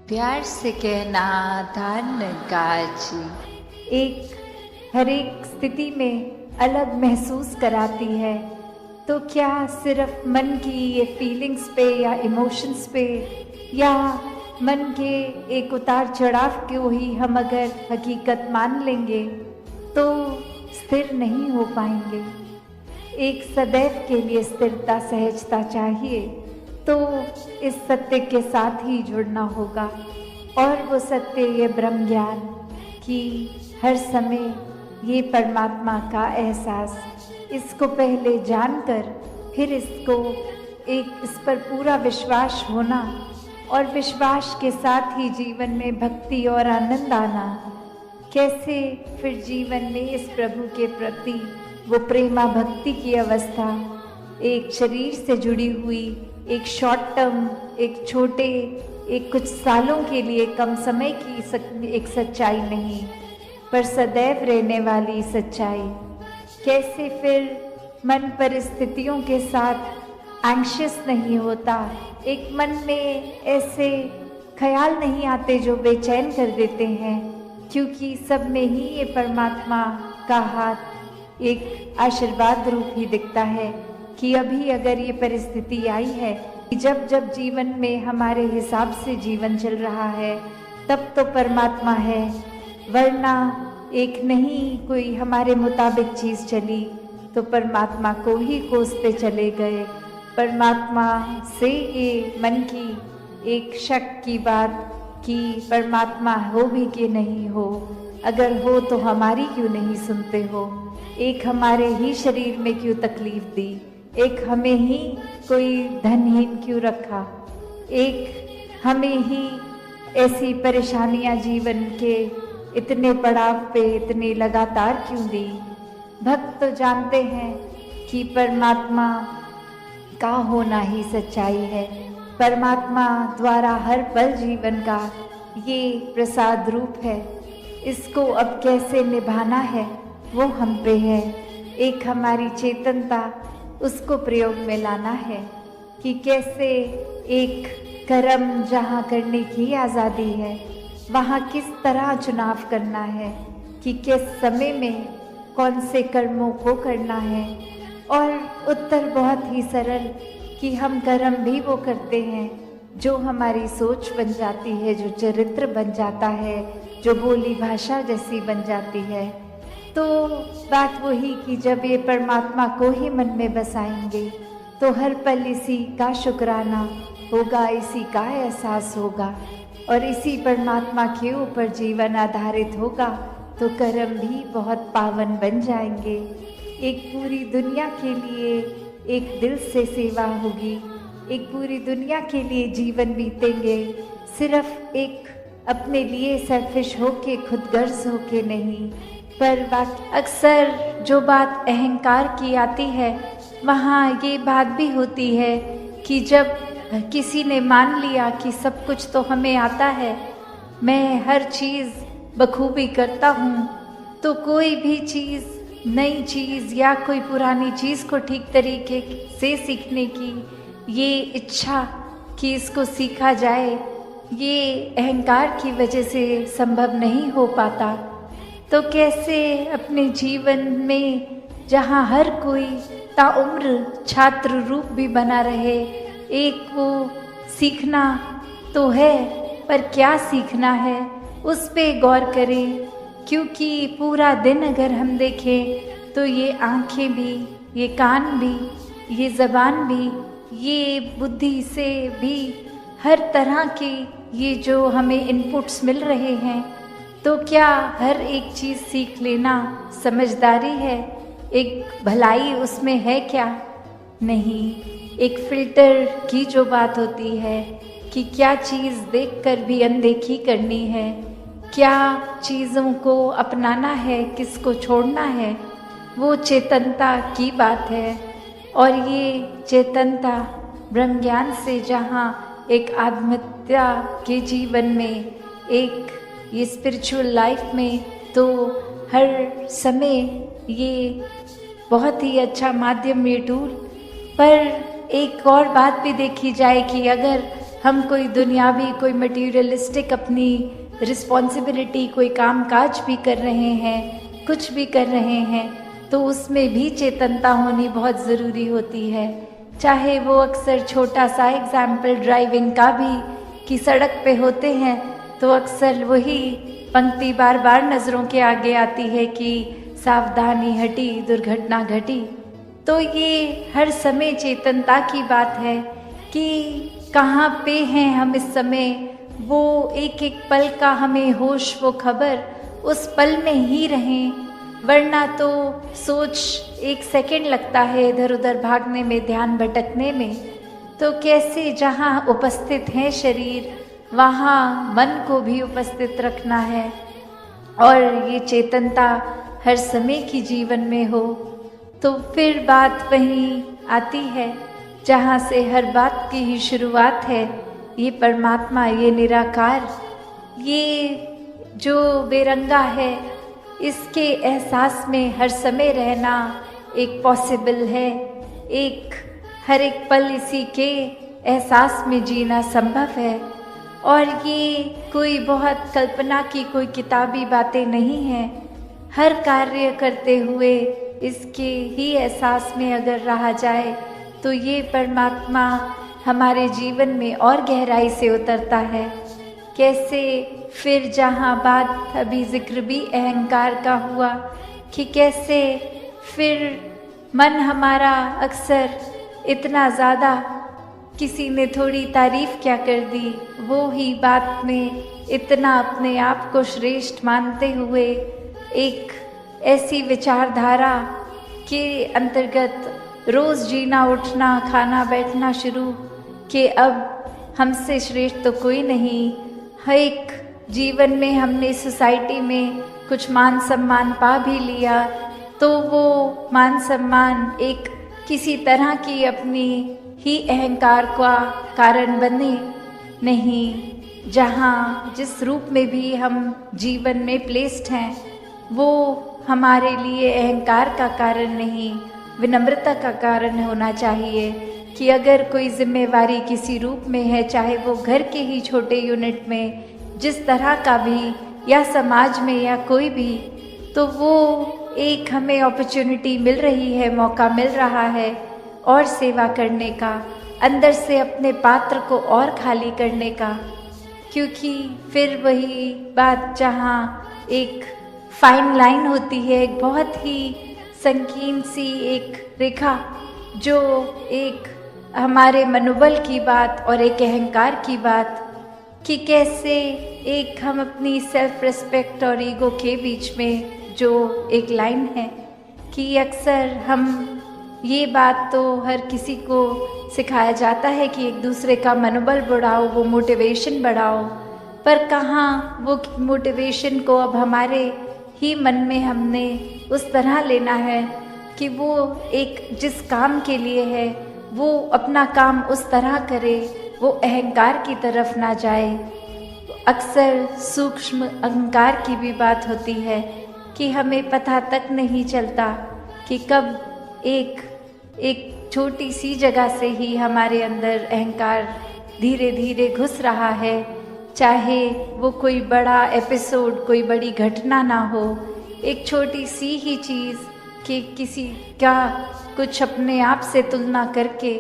प्यार से कहना धन काजी। हर एक स्थिति में अलग महसूस कराती है। तो क्या सिर्फ मन की ये फीलिंग्स पे या इमोशंस पे या मन के एक उतार चढ़ाव को ही हम अगर हकीकत मान लेंगे तो स्थिर नहीं हो पाएंगे। एक सदैव के लिए स्थिरता सहजता चाहिए, तो इस सत्य के साथ ही जुड़ना होगा। और वो सत्य ये ब्रह्म ज्ञान कि हर समय ये परमात्मा का एहसास, इसको पहले जानकर फिर इस पर पूरा विश्वास होना और विश्वास के साथ ही जीवन में भक्ति और आनंद आना। कैसे फिर जीवन में इस प्रभु के प्रति वो प्रेमा भक्ति की अवस्था एक शरीर से जुड़ी हुई, एक शॉर्ट टर्म, एक छोटे, एक कुछ सालों के लिए कम समय की एक सच्चाई नहीं, पर सदैव रहने वाली सच्चाई। कैसे फिर मन परिस्थितियों के साथ एंग्शियस नहीं होता, एक मन में ऐसे ख्याल नहीं आते जो बेचैन कर देते हैं, क्योंकि सब में ही ये परमात्मा का हाथ एक आशीर्वाद रूप ही दिखता है कि अभी अगर ये परिस्थिति आई है, जब जब जीवन में हमारे हिसाब से जीवन चल रहा है तब तो परमात्मा है, वरना एक नहीं कोई हमारे मुताबिक चीज़ चली तो परमात्मा को ही कोसते चले गए। परमात्मा से ये मन की एक शक की बात कि परमात्मा हो भी कि नहीं हो, अगर हो तो हमारी क्यों नहीं सुनते हो, एक हमारे ही शरीर में क्यों तकलीफ दी, एक हमें ही कोई धनहीन क्यों रखा, एक हमें ही ऐसी परेशानियां जीवन के इतने पड़ाव पे इतने लगातार क्यों दी। भक्त तो जानते हैं कि परमात्मा का होना ही सच्चाई है, परमात्मा द्वारा हर पल जीवन का ये प्रसाद रूप है। इसको अब कैसे निभाना है वो हम पे है, एक हमारी चेतनता उसको प्रयोग में लाना है कि कैसे एक कर्म जहाँ करने की आज़ादी है वहाँ किस तरह चुनाव करना है कि किस समय में कौन से कर्मों को करना है। और उत्तर बहुत ही सरल कि हम कर्म भी वो करते हैं जो हमारी सोच बन जाती है, जो चरित्र बन जाता है, जो बोली भाषा जैसी बन जाती है। तो बात वही कि जब ये परमात्मा को ही मन में बसाएंगे तो हर पल इसी का शुक्राना होगा, इसी का एहसास होगा और इसी परमात्मा के ऊपर जीवन आधारित होगा, तो कर्म भी बहुत पावन बन जाएंगे। एक पूरी दुनिया के लिए एक दिल से सेवा होगी, एक पूरी दुनिया के लिए जीवन बीतेंगे, सिर्फ एक अपने लिए सेल्फिश होके खुदगर्ज होके नहीं। पर अक्सर जो बात अहंकार की आती है वहाँ ये बात भी होती है कि जब किसी ने मान लिया कि सब कुछ तो हमें आता है, मैं हर चीज़ बखूबी करता हूँ, तो कोई भी चीज़, नई चीज़ या कोई पुरानी चीज़ को ठीक तरीके से सीखने की ये इच्छा कि इसको सीखा जाए, ये अहंकार की वजह से संभव नहीं हो पाता। तो कैसे अपने जीवन में जहाँ हर कोई ताउम्र छात्र रूप भी बना रहे, एक वो सीखना तो है, पर क्या सीखना है उस पे गौर करें। क्योंकि पूरा दिन अगर हम देखें तो ये आँखें भी, ये कान भी, ये ज़बान भी, ये बुद्धि से भी हर तरह के ये जो हमें इनपुट्स मिल रहे हैं, तो क्या हर एक चीज़ सीख लेना समझदारी है? एक भलाई उसमें है क्या? नहीं। एक फ़िल्टर की जो बात होती है कि क्या चीज़ देखकर भी अनदेखी करनी है, क्या चीज़ों को अपनाना है, किसको छोड़ना है, वो चेतनता की बात है। और ये चेतनता ब्रह्म ज्ञान से जहाँ एक आत्महत्या के जीवन में, एक ये स्पिरिचुअल लाइफ में, तो हर समय ये बहुत ही अच्छा माध्यम ये टूल। पर एक और बात भी देखी जाए कि अगर हम कोई दुनियावी, कोई मटीरियलिस्टिक अपनी रिस्पॉन्सिबिलिटी, कोई काम काज भी कर रहे हैं, कुछ भी कर रहे हैं, तो उसमें भी चेतनता होनी बहुत ज़रूरी होती है। चाहे वो अक्सर छोटा सा एग्जाम्पल ड्राइविंग का भी, कि सड़क पे होते हैं तो अक्सर वही पंक्ति बार बार नज़रों के आगे आती है कि सावधानी हटी दुर्घटना घटी। तो ये हर समय चेतनता की बात है कि कहाँ पे हैं हम इस समय, वो एक एक पल का हमें होश, वो खबर, उस पल में ही रहें, वरना तो सोच एक सेकंड लगता है इधर उधर भागने में, ध्यान भटकने में। तो कैसे जहाँ उपस्थित हैं शरीर, वहाँ मन को भी उपस्थित रखना है, और ये चेतनता हर समय की जीवन में हो। तो फिर बात वहीं आती है जहाँ से हर बात की ही शुरुआत है, ये परमात्मा, ये निराकार, ये जो बेरंगा है, इसके एहसास में हर समय रहना एक पॉसिबल है। एक हर एक पल इसी के एहसास में जीना संभव है, और ये कोई बहुत कल्पना की कोई किताबी बातें नहीं हैं। हर कार्य करते हुए इसके ही एहसास में अगर रहा जाए तो ये परमात्मा हमारे जीवन में और गहराई से उतरता है। कैसे फिर जहाँ बात अभी जिक्र भी अहंकार का हुआ कि कैसे फिर मन हमारा अक्सर इतना ज़्यादा, किसी ने थोड़ी तारीफ क्या कर दी, वो ही बात में इतना अपने आप को श्रेष्ठ मानते हुए एक ऐसी विचारधारा के अंतर्गत रोज़ जीना, उठना, खाना, बैठना शुरू कि अब हमसे श्रेष्ठ तो कोई नहीं। हर एक जीवन में हमने सोसाइटी में कुछ मान सम्मान पा भी लिया, तो वो मान सम्मान एक किसी तरह की अपनी ही अहंकार का कारण बने नहीं। जहाँ जिस रूप में भी हम जीवन में प्लेस्ड हैं, वो हमारे लिए अहंकार का कारण नहीं, विनम्रता का कारण होना चाहिए। कि अगर कोई जिम्मेवारी किसी रूप में है, चाहे वो घर के ही छोटे यूनिट में, जिस तरह का भी, या समाज में, या कोई भी, तो वो एक हमें अपॉर्चुनिटी मिल रही है, मौका मिल रहा है और सेवा करने का, अंदर से अपने पात्र को और खाली करने का। क्योंकि फिर वही बात जहाँ एक फाइन लाइन होती है, एक बहुत ही संकीर्ण सी एक रेखा, जो एक हमारे मनोबल की बात और एक अहंकार की बात, कि कैसे एक हम अपनी सेल्फ रिस्पेक्ट और ईगो के बीच में जो एक लाइन है, कि अक्सर हम ये बात तो हर किसी को सिखाया जाता है कि एक दूसरे का मनोबल बढ़ाओ, वो मोटिवेशन बढ़ाओ, पर कहाँ वो मोटिवेशन को अब हमारे ही मन में हमने उस तरह लेना है कि वो एक जिस काम के लिए है वो अपना काम उस तरह करे, वो अहंकार की तरफ ना जाए। अक्सर सूक्ष्म अहंकार की भी बात होती है कि हमें पता तक नहीं चलता कि कब एक छोटी सी जगह से ही हमारे अंदर अहंकार धीरे धीरे घुस रहा है। चाहे वो कोई बड़ा एपिसोड, कोई बड़ी घटना ना हो, एक छोटी सी ही चीज़ कि किसी का कुछ अपने आप से तुलना करके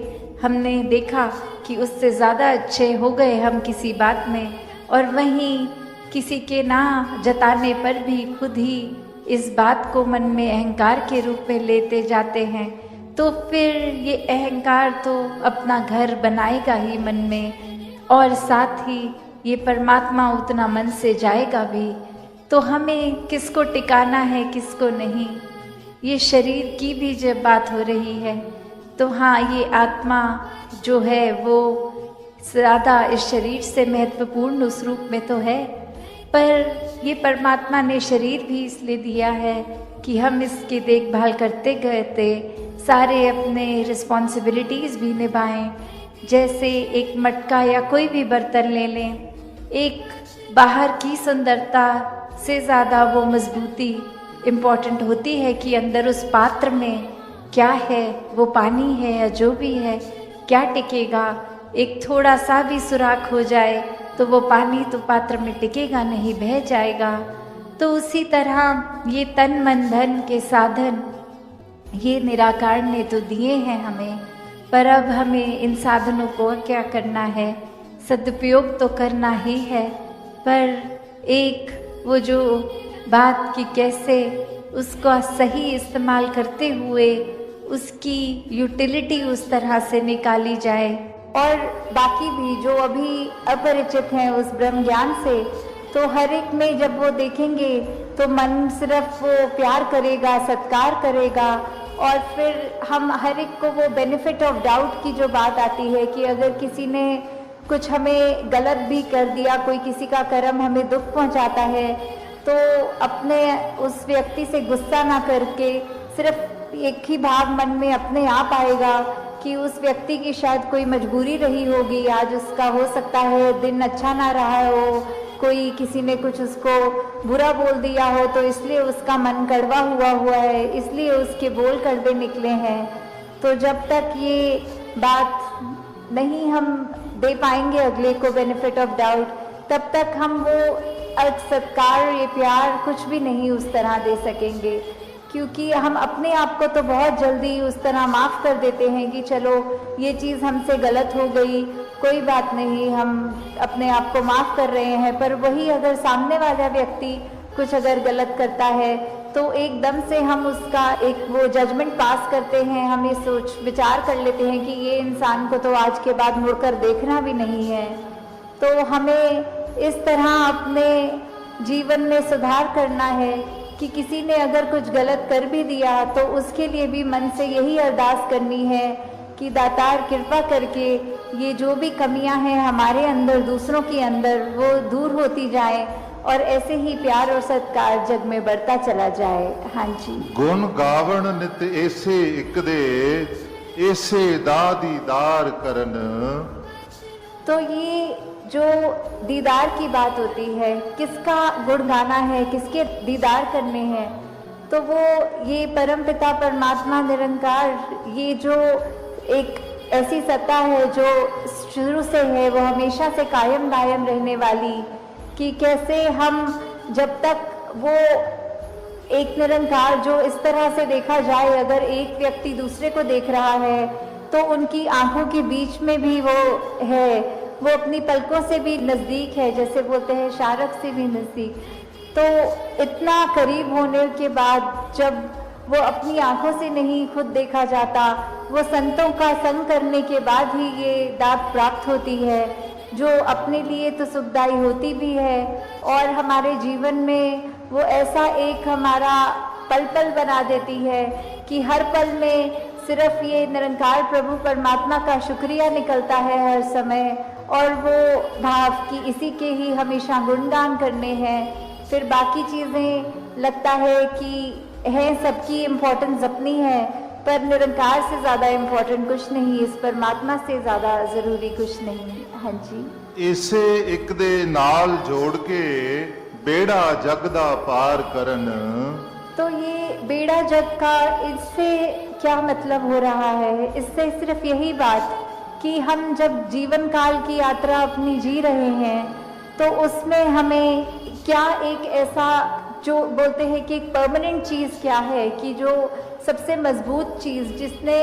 हमने देखा कि उससे ज़्यादा अच्छे हो गए हम किसी बात में, और वहीं किसी के ना जताने पर भी खुद ही इस बात को मन में अहंकार के रूप में लेते जाते हैं। तो फिर ये अहंकार तो अपना घर बनाएगा ही मन में, और साथ ही ये परमात्मा उतना मन से जाएगा भी। तो हमें किसको टिकाना है, किसको नहीं, ये शरीर की भी जब बात हो रही है तो हाँ, ये आत्मा जो है वो ज़्यादा इस शरीर से महत्वपूर्ण उस रूप में तो है, पर ये परमात्मा ने शरीर भी इसलिए दिया है कि हम इसकी देखभाल करते गए थे, सारे अपने रिस्पॉन्सिबिलिटीज़ भी निभाएं। जैसे एक मटका या कोई भी बर्तन ले लें, एक बाहर की सुंदरता से ज़्यादा वो मजबूती इम्पॉर्टेंट होती है कि अंदर उस पात्र में क्या है, वो पानी है या जो भी है, क्या टिकेगा, एक थोड़ा सा भी सुराख हो जाए तो वो पानी तो पात्र में टिकेगा नहीं, बह जाएगा। तो उसी तरह ये तन मन धन के साधन ये निराकार ने तो दिए हैं हमें, पर अब हमें इन साधनों को क्या करना है, सदुपयोग तो करना ही है। पर एक वो जो बात कि कैसे उसका सही इस्तेमाल करते हुए उसकी यूटिलिटी उस तरह से निकाली जाए। और बाकी भी जो अभी अपरिचित हैं उस ब्रह्म ज्ञान से, तो हर एक में जब वो देखेंगे तो मन सिर्फ वो प्यार करेगा, सत्कार करेगा। और फिर हम हर एक को वो बेनिफिट ऑफ डाउट की जो बात आती है कि अगर किसी ने कुछ हमें गलत भी कर दिया, कोई किसी का कर्म हमें दुख पहुंचाता है, तो अपने उस व्यक्ति से गुस्सा ना करके सिर्फ एक ही भाव मन में अपने आप आएगा कि उस व्यक्ति की शायद कोई मजबूरी रही होगी, आज उसका हो सकता है दिन अच्छा ना रहा हो, कोई किसी ने कुछ उसको बुरा बोल दिया हो, तो इसलिए उसका मन कड़वा हुआ है, इसलिए उसके बोल कड़वे निकले हैं। तो जब तक ये बात नहीं हम दे पाएंगे अगले को बेनिफिट ऑफ डाउट, तब तक हम वो सत्कार, ये प्यार कुछ भी नहीं उस तरह दे सकेंगे। क्योंकि हम अपने आप को तो बहुत जल्दी उस तरह माफ़ कर देते हैं कि चलो ये चीज़ हमसे गलत हो गई, कोई बात नहीं, हम अपने आप को माफ़ कर रहे हैं। पर वही अगर सामने वाला व्यक्ति कुछ अगर गलत करता है तो एकदम से हम उसका एक वो जजमेंट पास करते हैं, हम ये सोच विचार कर लेते हैं कि ये इंसान को तो आज के बाद मुड़कर देखना भी नहीं है। तो हमें इस तरह अपने जीवन में सुधार करना है कि किसी ने अगर कुछ गलत कर भी दिया तो उसके लिए भी मन से यही अरदास करनी है कि दातार कृपा करके ये जो भी कमियां हैं हमारे अंदर, दूसरों के अंदर, वो दूर होती जाए और ऐसे ही प्यार और सत्कार जग में बढ़ता चला जाए। हाँ जी। गुण गावण नित ऐसे एक दे ऐसे दादीदार करन। तो ये जो दीदार की बात होती है, किसका गुण गाना है, किसके दीदार करने हैं, तो वो ये परमपिता परमात्मा निरंकार, ये जो एक ऐसी सत्ता है जो शुरू से है, वो हमेशा से कायम दायम रहने वाली, कि कैसे हम जब तक वो एक निरंकार जो इस तरह से देखा जाए, अगर एक व्यक्ति दूसरे को देख रहा है तो उनकी आंखों के बीच में भी वो है, वो अपनी पलकों से भी नज़दीक है, जैसे बोलते हैं शारक से भी नज़दीक। तो इतना करीब होने के बाद जब वो अपनी आंखों से नहीं खुद देखा जाता, वो संतों का संग करने के बाद ही ये दात प्राप्त होती है, जो अपने लिए तो सुखदायी होती भी है और हमारे जीवन में वो ऐसा एक हमारा पल पल बना देती है कि हर पल में सिर्फ ये निरंकार प्रभु परमात्मा का शुक्रिया निकलता है हर समय, और वो भाव कि इसी के ही हमेशा गुणगान करने हैं। फिर बाकी चीज़ें लगता है कि है सबकी इम्पोर्टेंस अपनी है, पर निरंकार से ज़्यादा इम्पोर्टेंट कुछ नहीं, इस परमात्मा से ज़्यादा ज़रूरी कुछ नहीं। हाँ जी। इसे एक दे नाल जोड़ के बेड़ा जग दा पार करन। तो ये बेड़ा जग का इससे क्या मतलब हो रहा है? इससे सिर्फ यही बात कि हम जब जीवन काल की यात्रा अपनी जी रहे हैं तो उसमें हमें क्या एक ऐसा जो बोलते हैं कि एक परमानेंट चीज़ क्या है, कि जो सबसे मजबूत चीज़ जिसने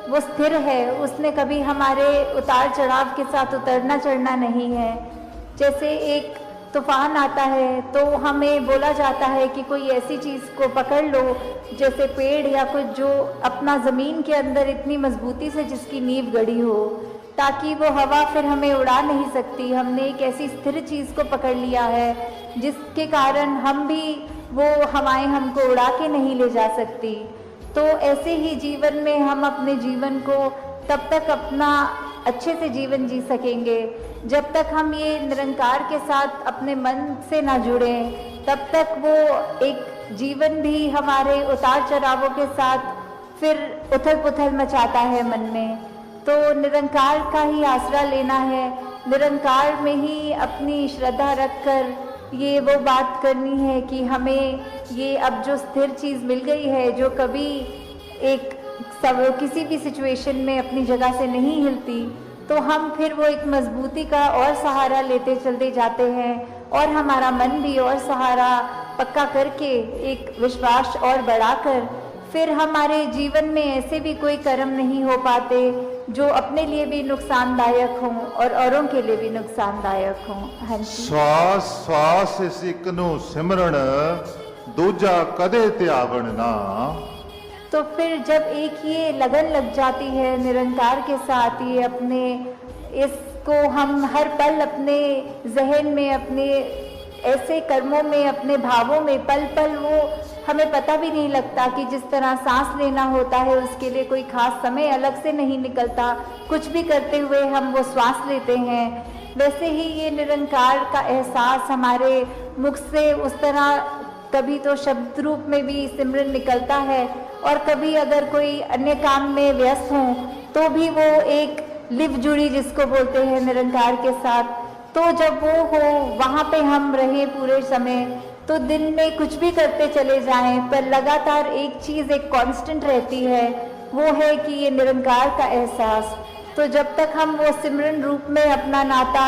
वो स्थिर है, उसने कभी हमारे उतार चढ़ाव के साथ उतरना चढ़ना नहीं है। जैसे एक तूफान आता है तो हमें बोला जाता है कि कोई ऐसी चीज़ को पकड़ लो, जैसे पेड़ या कुछ जो अपना ज़मीन के अंदर इतनी मजबूती से जिसकी नींव गड़ी हो, ताकि वो हवा फिर हमें उड़ा नहीं सकती। हमने एक ऐसी स्थिर चीज़ को पकड़ लिया है जिसके कारण हम भी वो हवाएं हमको उड़ा के नहीं ले जा सकती। तो ऐसे ही जीवन में हम अपने जीवन को तब तक अपना अच्छे से जीवन जी सकेंगे जब तक हम ये निरंकार के साथ अपने मन से ना जुड़ें, तब तक वो एक जीवन भी हमारे उतार चढ़ावों के साथ फिर उथल पुथल मचाता है मन में। तो निरंकार का ही आसरा लेना है, निरंकार में ही अपनी श्रद्धा रखकर ये वो बात करनी है कि हमें ये अब जो स्थिर चीज़ मिल गई है, जो कभी एक सब किसी भी सिचुएशन में अपनी जगह से नहीं हिलती, तो हम फिर वो एक मजबूती का और सहारा लेते चलते जाते हैं और हमारा मन भी और सहारा पक्का करके एक विश्वास और बढ़ाकर फिर हमारे जीवन में ऐसे भी कोई कर्म नहीं हो पाते जो अपने लिए भी नुकसानदायक हों और औरों के लिए भी नुकसानदायक हों। हाँ जी। श्वास श्वास इस एक नू सिमरन दूजा कदे त्यागण ना। तो फिर जब एक ये लगन लग जाती है निरंकार के साथ, ये अपने इसको हम हर पल अपने जहन में, अपने ऐसे कर्मों में, अपने भावों में पल पल वो हमें पता भी नहीं लगता कि जिस तरह सांस लेना होता है उसके लिए कोई खास समय अलग से नहीं निकलता, कुछ भी करते हुए हम वो श्वास लेते हैं, वैसे ही ये निरंकार का एहसास हमारे मुख से उस तरह कभी तो शब्द रूप में भी सिमरन निकलता है और कभी अगर कोई अन्य काम में व्यस्त हों तो भी वो एक लिव जुड़ी जिसको बोलते हैं निरंकार के साथ, तो जब वो हो वहाँ पे हम रहे पूरे समय, तो दिन में कुछ भी करते चले जाएं पर लगातार एक चीज़ एक कांस्टेंट रहती है, वो है कि ये निरंकार का एहसास। तो जब तक हम वो सिमरन रूप में अपना नाता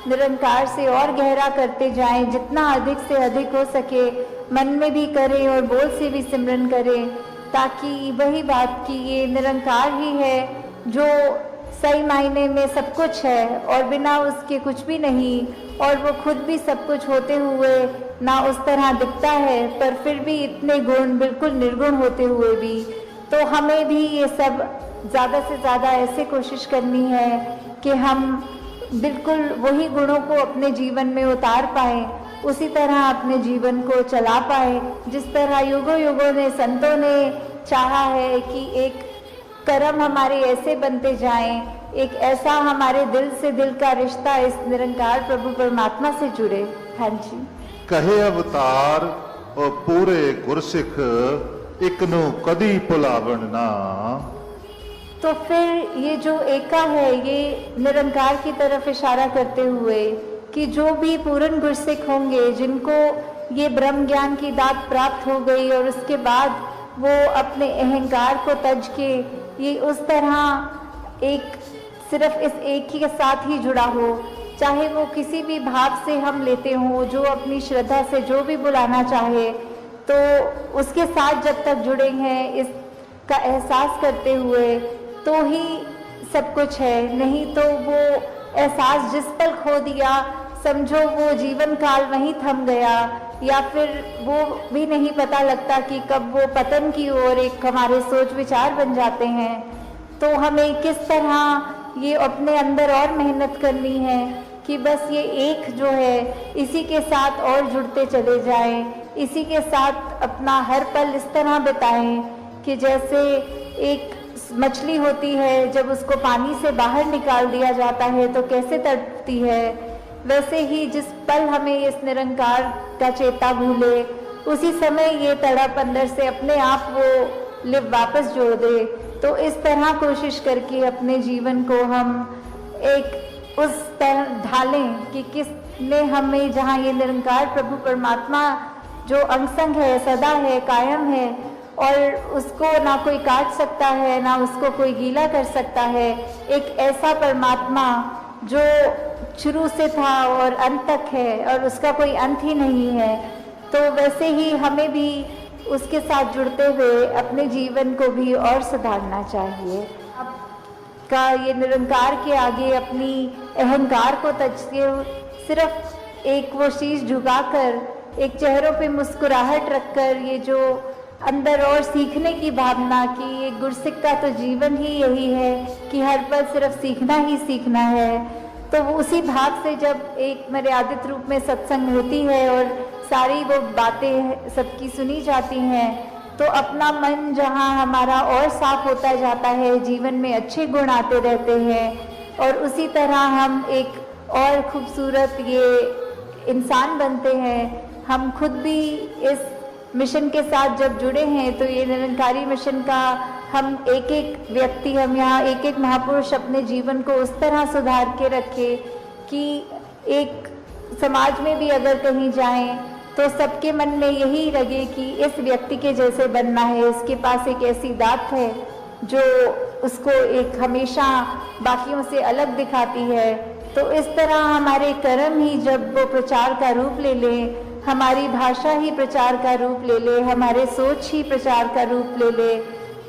निरंकार से और गहरा करते जाएं, जितना अधिक से अधिक हो सके मन में भी करें और बोल से भी सिमरन करें, ताकि वही बात कि ये निरंकार ही है जो सही मायने में सब कुछ है और बिना उसके कुछ भी नहीं, और वो खुद भी सब कुछ होते हुए ना उस तरह दिखता है पर फिर भी इतने गुण बिल्कुल निर्गुण होते हुए भी। तो हमें भी ये सब ज़्यादा से ज़्यादा ऐसे कोशिश करनी है कि हम बिल्कुल वही गुणों को अपने जीवन में उतार पाएं, उसी तरह अपने जीवन को चला पाए जिस तरह युगों युगों ने संतों ने चाहा है कि एक कर्म हमारे ऐसे बनते जाएं, एक ऐसा हमारे दिल से दिल का रिश्ता इस निरंकार प्रभु परमात्मा से जुड़े। हाँ जी। कहे अवतार और पूरे गुरसिख एक नु कदी भुलावण ना। तो फिर ये जो एका है ये निरंकार की तरफ इशारा करते हुए कि जो भी पूर्ण गुरसिख होंगे जिनको ये ब्रह्म ज्ञान की दात प्राप्त हो गई और उसके बाद वो अपने अहंकार को तज के ये उस तरह एक सिर्फ इस एक ही के साथ ही जुड़ा हो, चाहे वो किसी भी भाव से हम लेते हों, जो अपनी श्रद्धा से जो भी बुलाना चाहे, तो उसके साथ जब तक जुड़े हैं इसका एहसास करते हुए तो ही सब कुछ है, नहीं तो वो एहसास जिस पल खो दिया समझो वो जीवन काल वहीं थम गया, या फिर वो भी नहीं पता लगता कि कब वो पतन की ओर एक हमारे सोच विचार बन जाते हैं। तो हमें किस तरह ये अपने अंदर और मेहनत करनी है कि बस ये एक जो है इसी के साथ और जुड़ते चले जाएं, इसी के साथ अपना हर पल इस तरह बिताएं कि जैसे एक मछली होती है जब उसको पानी से बाहर निकाल दिया जाता है तो कैसे तड़पती है, वैसे ही जिस पल हमें इस निरंकार का चेता भूले उसी समय ये तड़प अंदर से अपने आप वो लिव वापस जोड़ दे। तो इस तरह कोशिश करके अपने जीवन को हम एक उस तरह ढालें कि किसने हमें, जहाँ ये निरंकार प्रभु परमात्मा जो अंगसंग है, सदा है, कायम है और उसको ना कोई काट सकता है ना उसको कोई गीला कर सकता है, एक ऐसा परमात्मा जो शुरू से था और अंत तक है और उसका कोई अंत ही नहीं है, तो वैसे ही हमें भी उसके साथ जुड़ते हुए अपने जीवन को भी और सुधारना चाहिए। आपका ये निरंकार के आगे अपनी अहंकार को तजते सिर्फ एक वो शीश झुकाकर एक चेहरों पे मुस्कुराहट रखकर ये जो अंदर और सीखने की भावना कि ये गुरसिख का तो जीवन ही यही है कि हर पल सिर्फ सीखना ही सीखना है, तो वो उसी भाव से जब एक मर्यादित रूप में सत्संग होती है और सारी वो बातें सबकी सुनी जाती हैं तो अपना मन जहाँ हमारा और साफ होता जाता है, जीवन में अच्छे गुण आते रहते हैं और उसी तरह हम एक और खूबसूरत ये इंसान बनते हैं। हम खुद भी इस मिशन के साथ जब जुड़े हैं तो ये निरंकारी मिशन का हम एक एक व्यक्ति, हम यहाँ एक एक महापुरुष अपने जीवन को उस तरह सुधार के रखे कि एक समाज में भी अगर कहीं जाएं तो सबके मन में यही लगे कि इस व्यक्ति के जैसे बनना है, इसके पास एक ऐसी दात है जो उसको एक हमेशा बाकियों से अलग दिखाती है। तो इस तरह हमारे कर्म ही जब वो प्रचार का रूप ले लें, हमारी भाषा ही प्रचार का रूप ले ले, हमारे सोच ही प्रचार का रूप ले ले,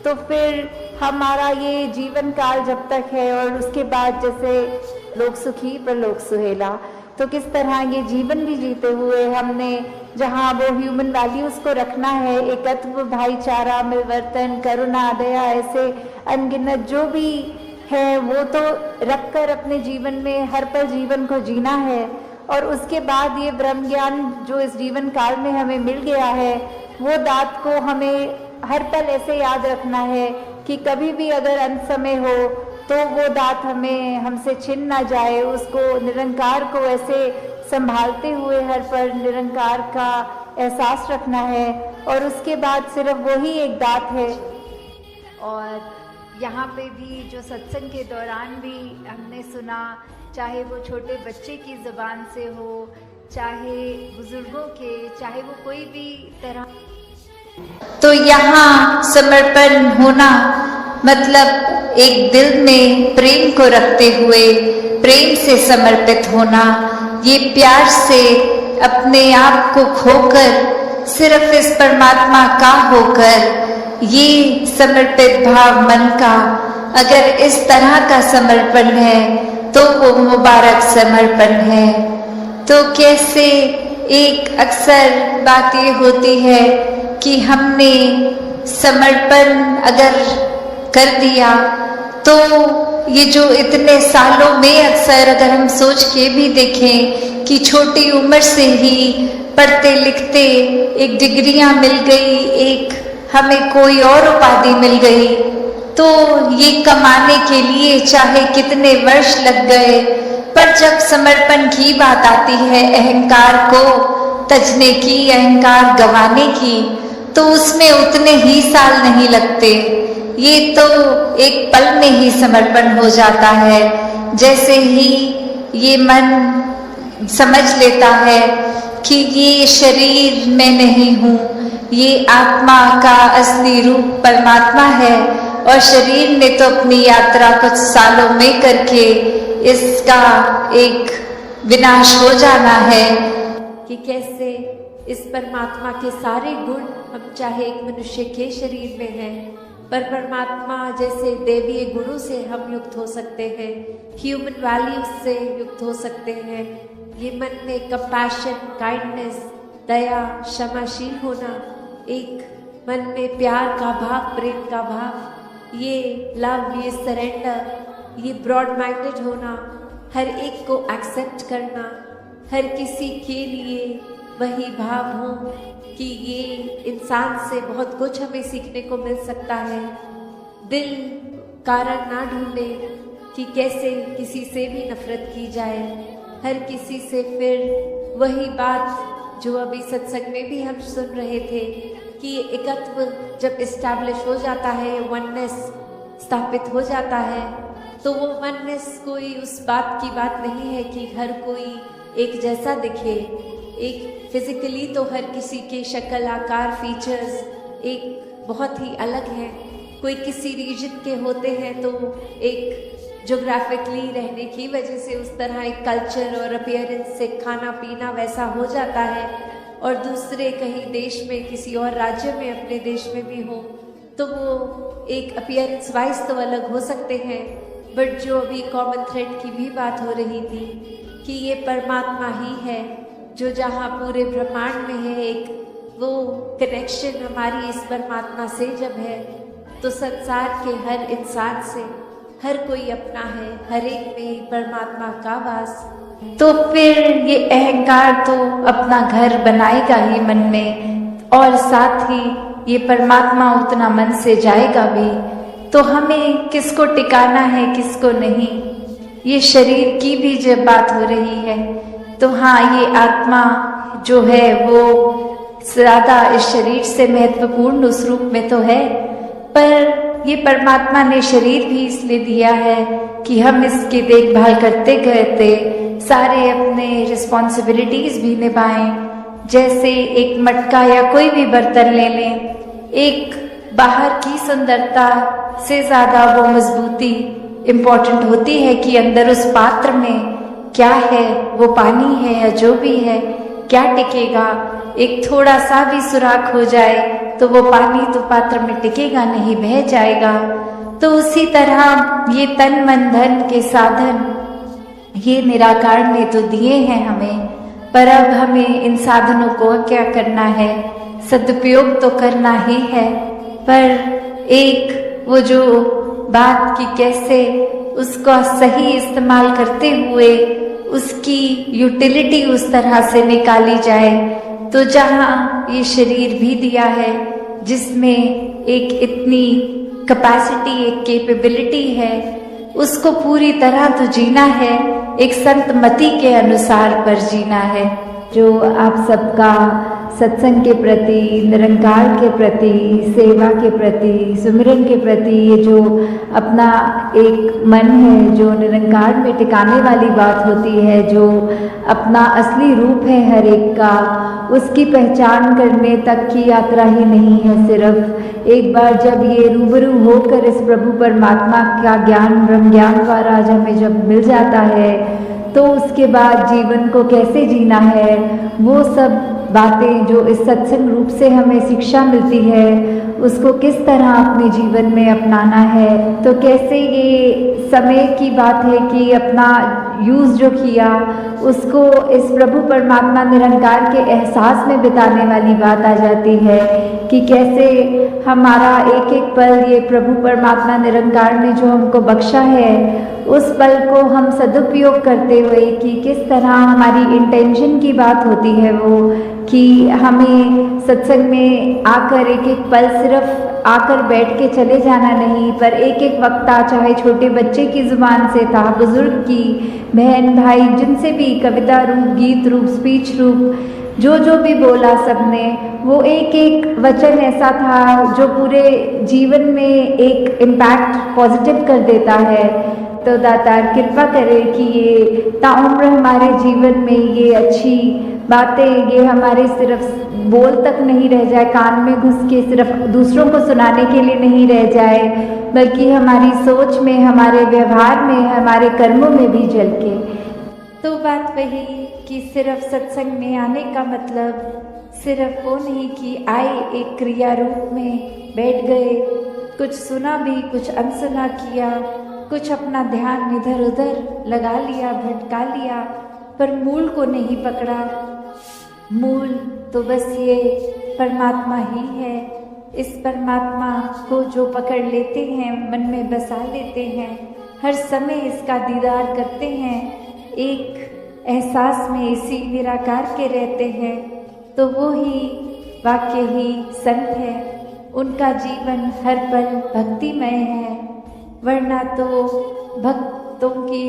तो फिर हमारा ये जीवन काल जब तक है और उसके बाद जैसे लोक सुखी परलोक सुहेला, तो किस तरह ये जीवन भी जीते हुए हमने जहाँ वो ह्यूमन वैल्यूज़ को रखना है, एकत्व, भाईचारा, मिलवर्तन, करुणा, दया, ऐसे अनगिनत जो भी है वो तो रखकर अपने जीवन में हर पल जीवन को जीना है। और उसके बाद ये ब्रह्म ज्ञान जो इस जीवन काल में हमें मिल गया है, वो दात को हमें हर पल ऐसे याद रखना है कि कभी भी अगर अंत समय हो तो वो दात हमें हमसे छिन ना जाए, उसको निरंकार को ऐसे संभालते हुए हर पल निरंकार का एहसास रखना है। और उसके बाद सिर्फ वही एक दात है। और यहाँ पे भी जो सत्संग के दौरान भी हमने सुना, चाहे वो छोटे बच्चे की ज़बान से हो, चाहे बुजुर्गों के, चाहे वो कोई भी तरह, तो यहाँ समर्पण होना मतलब एक दिल में प्रेम को रखते हुए प्रेम से समर्पित होना, ये प्यार से अपने आप को खोकर सिर्फ इस परमात्मा का होकर, ये समर्पित भाव मन का अगर इस तरह का समर्पण है तो वो मुबारक समर्पण है। तो कैसे एक अक्सर बात ये होती है कि हमने समर्पण अगर कर दिया तो ये जो इतने सालों में अक्सर अगर हम सोच के भी देखें कि छोटी उम्र से ही पढ़ते लिखते एक डिग्रियां मिल गई, एक हमें कोई और उपाधि मिल गई, तो ये कमाने के लिए चाहे कितने वर्ष लग गए, पर जब समर्पण की बात आती है, अहंकार को तजने की, अहंकार गंवाने की, तो उसमें उतने ही साल नहीं लगते। ये तो एक पल में ही समर्पण हो जाता है। जैसे ही ये मन समझ लेता है कि ये शरीर मैं नहीं हूँ, ये आत्मा का असली रूप परमात्मा है, और शरीर ने तो अपनी यात्रा कुछ सालों में करके इसका एक विनाश हो जाना है, कि कैसे इस परमात्मा के सारे गुण हम चाहे एक मनुष्य के शरीर में हैं, पर परमात्मा जैसे दैवीय गुणों से हम युक्त हो सकते हैं, ह्यूमन वैल्यूज से युक्त हो सकते हैं। ये मन में कंपैशन, काइंडनेस, दया, क्षमाशील होना, एक मन में प्यार का भाव, प्रेम का भाव, ये लव, ये सरेंडर, ये ब्रॉड माइंडेड होना, हर एक को एक्सेप्ट करना, हर किसी के लिए वही भाव हो कि ये इंसान से बहुत कुछ हमें सीखने को मिल सकता है। दिल कारण ना ढूंढे कि कैसे किसी से भी नफरत की जाए, हर किसी से फिर वही बात जो अभी सत्संग में भी हम सुन रहे थे कि एकत्व जब इस्टेब्लिश हो जाता है, वननेस स्थापित हो जाता है, तो वो वननेस कोई उस बात की बात नहीं है कि हर कोई एक जैसा दिखे। एक फिजिकली तो हर किसी के शक्ल, आकार, फीचर्स एक बहुत ही अलग है। कोई किसी रीजन के होते हैं तो एक ज्योग्राफिकली रहने की वजह से उस तरह एक कल्चर और अपीयरेंस से खाना पीना वैसा हो जाता है, और दूसरे कहीं देश में, किसी और राज्य में, अपने देश में भी हो तो वो एक अपीयरेंस वाइज तो अलग हो सकते हैं। बट जो अभी कॉमन थ्रेड की भी बात हो रही थी कि ये परमात्मा ही है जो जहाँ पूरे ब्रह्मांड में है, एक वो कनेक्शन हमारी इस परमात्मा से जब है तो संसार के हर इंसान से हर कोई अपना है, हर एक में परमात्मा का वास। तो फिर ये अहंकार तो अपना घर बनाएगा ही मन में, और साथ ही ये परमात्मा उतना मन से जाएगा भी। तो हमें किसको टिकाना है, किसको नहीं, ये शरीर की भी जब बात हो रही है तो हाँ, ये आत्मा जो है वो ज़्यादा इस शरीर से महत्वपूर्ण उस रूप में तो है, पर ये परमात्मा ने शरीर भी इसलिए दिया है कि हम इसकी देखभाल करते करते सारे अपने रिस्पॉन्सिबिलिटीज भी निभाएं। जैसे एक मटका या कोई भी बर्तन ले लें, एक बाहर की सुंदरता से ज्यादा वो मजबूती इम्पोर्टेंट होती है कि अंदर उस पात्र में क्या है, वो पानी है या जो भी है, क्या टिकेगा। एक थोड़ा सा भी सुराख हो जाए तो वो पानी तो पात्र में टिकेगा नहीं, बह जाएगा। तो उसी तरह ये तन मन धन के साधन ये निराकार ने तो दिए हैं हमें, पर अब हमें इन साधनों को क्या करना है, सदुपयोग तो करना ही है। पर एक वो जो बात कि कैसे उसका सही इस्तेमाल करते हुए उसकी यूटिलिटी उस तरह से निकाली जाए। तो जहाँ ये शरीर भी दिया है जिसमें एक इतनी कैपेसिटी, एक कैपेबिलिटी है, उसको पूरी तरह तो जीना है, एक संत मति के अनुसार पर जीना है। जो आप सबका सत्संग के प्रति, निरंकार के प्रति, सेवा के प्रति, सुमिरन के प्रति ये जो अपना एक मन है जो निरंकार में टिकाने वाली बात होती है, जो अपना असली रूप है हर एक का, उसकी पहचान करने तक की यात्रा ही नहीं है। सिर्फ एक बार जब ये रूबरू होकर इस प्रभु परमात्मा का ज्ञान ब्रह्म ज्ञान द्वारा आज हमें जब मिल जाता है तो उसके बाद जीवन को कैसे जीना है, वो सब बातें जो इस सत्संग रूप से हमें शिक्षा मिलती है उसको किस तरह अपने जीवन में अपनाना है। तो कैसे ये समय की बात है कि अपना यूज़ जो किया उसको इस प्रभु परमात्मा निरंकार के एहसास में बिताने वाली बात आ जाती है कि कैसे हमारा एक एक पल ये प्रभु परमात्मा निरंकार ने जो हमको बख्शा है उस पल को हम सदुपयोग करते हुए कि किस तरह हमारी इंटेंशन की बात होती है वो कि हमें सत्संग में आकर एक एक पल सिर्फ आकर बैठ के चले जाना नहीं, पर एक एक वक्ता चाहे छोटे बच्चे की ज़ुबान से था, बुज़ुर्ग की, बहन भाई जिनसे भी कविता रूप, गीत रूप, स्पीच रूप जो भी बोला सबने, वो एक एक वचन ऐसा था जो पूरे जीवन में एक इम्पैक्ट पॉजिटिव कर देता है। तो दातार कृपा करे कि ये ताउम्र हमारे जीवन में ये अच्छी बातें ये हमारे सिर्फ बोल तक नहीं रह जाए, कान में घुस के सिर्फ दूसरों को सुनाने के लिए नहीं रह जाए, बल्कि हमारी सोच में, हमारे व्यवहार में, हमारे कर्मों में भी झलके। तो बात वही कि सिर्फ सत्संग में आने का मतलब सिर्फ वो नहीं कि आए एक क्रिया रूप में बैठ गए, कुछ सुना भी, कुछ अनसुना किया, कुछ अपना ध्यान इधर उधर लगा लिया, भटका लिया, पर मूल को नहीं पकड़ा। मूल तो बस ये परमात्मा ही है। इस परमात्मा को जो पकड़ लेते हैं, मन में बसा लेते हैं, हर समय इसका दीदार करते हैं, एक एहसास में इसी निराकार के रहते हैं, तो वो ही वाकई ही संत है। उनका जीवन हर पल भक्तिमय है, वरना तो भक्तों के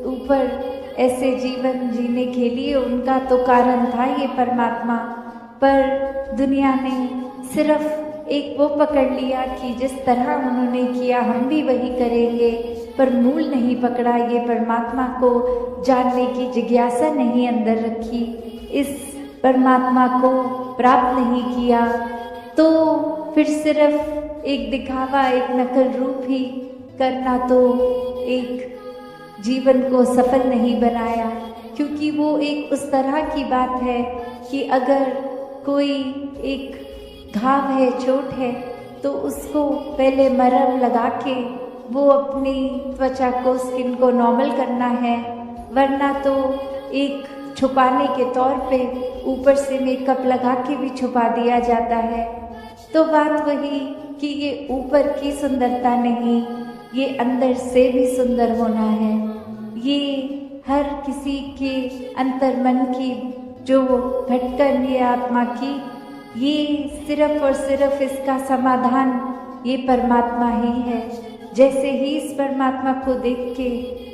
ऊपर ऐसे जीवन जीने के लिए उनका तो कारण था ये परमात्मा, पर दुनिया ने सिर्फ एक वो पकड़ लिया कि जिस तरह उन्होंने किया हम भी वही करेंगे, पर मूल नहीं पकड़ा, ये परमात्मा को जानने की जिज्ञासा नहीं अंदर रखी, इस परमात्मा को प्राप्त नहीं किया, तो फिर सिर्फ एक दिखावा, एक नकल रूप ही करना तो एक जीवन को सफल नहीं बनाया। क्योंकि वो एक उस तरह की बात है कि अगर कोई एक घाव है, चोट है, तो उसको पहले मरहम लगा के वो अपनी त्वचा को, स्किन को नॉर्मल करना है, वरना तो एक छुपाने के तौर पे ऊपर से मेकअप लगा के भी छुपा दिया जाता है। तो बात वही कि ये ऊपर की सुंदरता नहीं, ये अंदर से भी सुंदर होना है। ये हर किसी के अंतर मन की जो भटकन ये आत्मा की, ये सिर्फ और सिर्फ इसका समाधान ये परमात्मा ही है। जैसे ही इस परमात्मा को देख के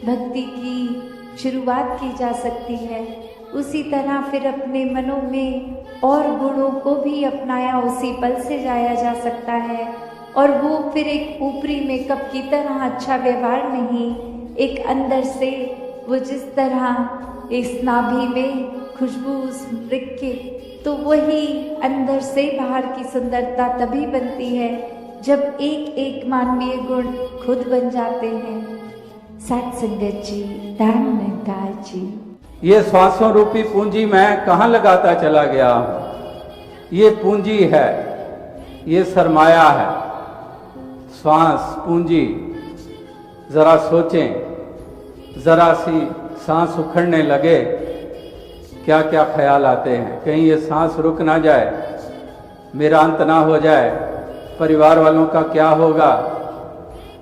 भक्ति की शुरुआत की जा सकती है, उसी तरह फिर अपने मनों में और गुणों को भी अपनाया उसी पल से जाया जा सकता है। और वो फिर एक ऊपरी मेकअप की तरह अच्छा व्यवहार नहीं, एक अंदर से वो जिस तरह इस नाभि में खुशबू उस मृग के, तो वही अंदर से बाहर की सुंदरता तभी बनती है जब एक एक मानवीय गुण खुद बन जाते हैं। सत्संगत जी, धन्यवाद जी। ये श्वासों रूपी पूंजी मैं कहाँ लगाता चला गया हूँ? ये पूंजी है, ये सरमाया है, श्वास पूंजी। जरा सोचें, जरा सी सांस उखड़ने लगे, क्या क्या ख्याल आते हैं। कहीं ये सांस रुक ना जाए, मेरा अंत ना हो जाए, परिवार वालों का क्या होगा।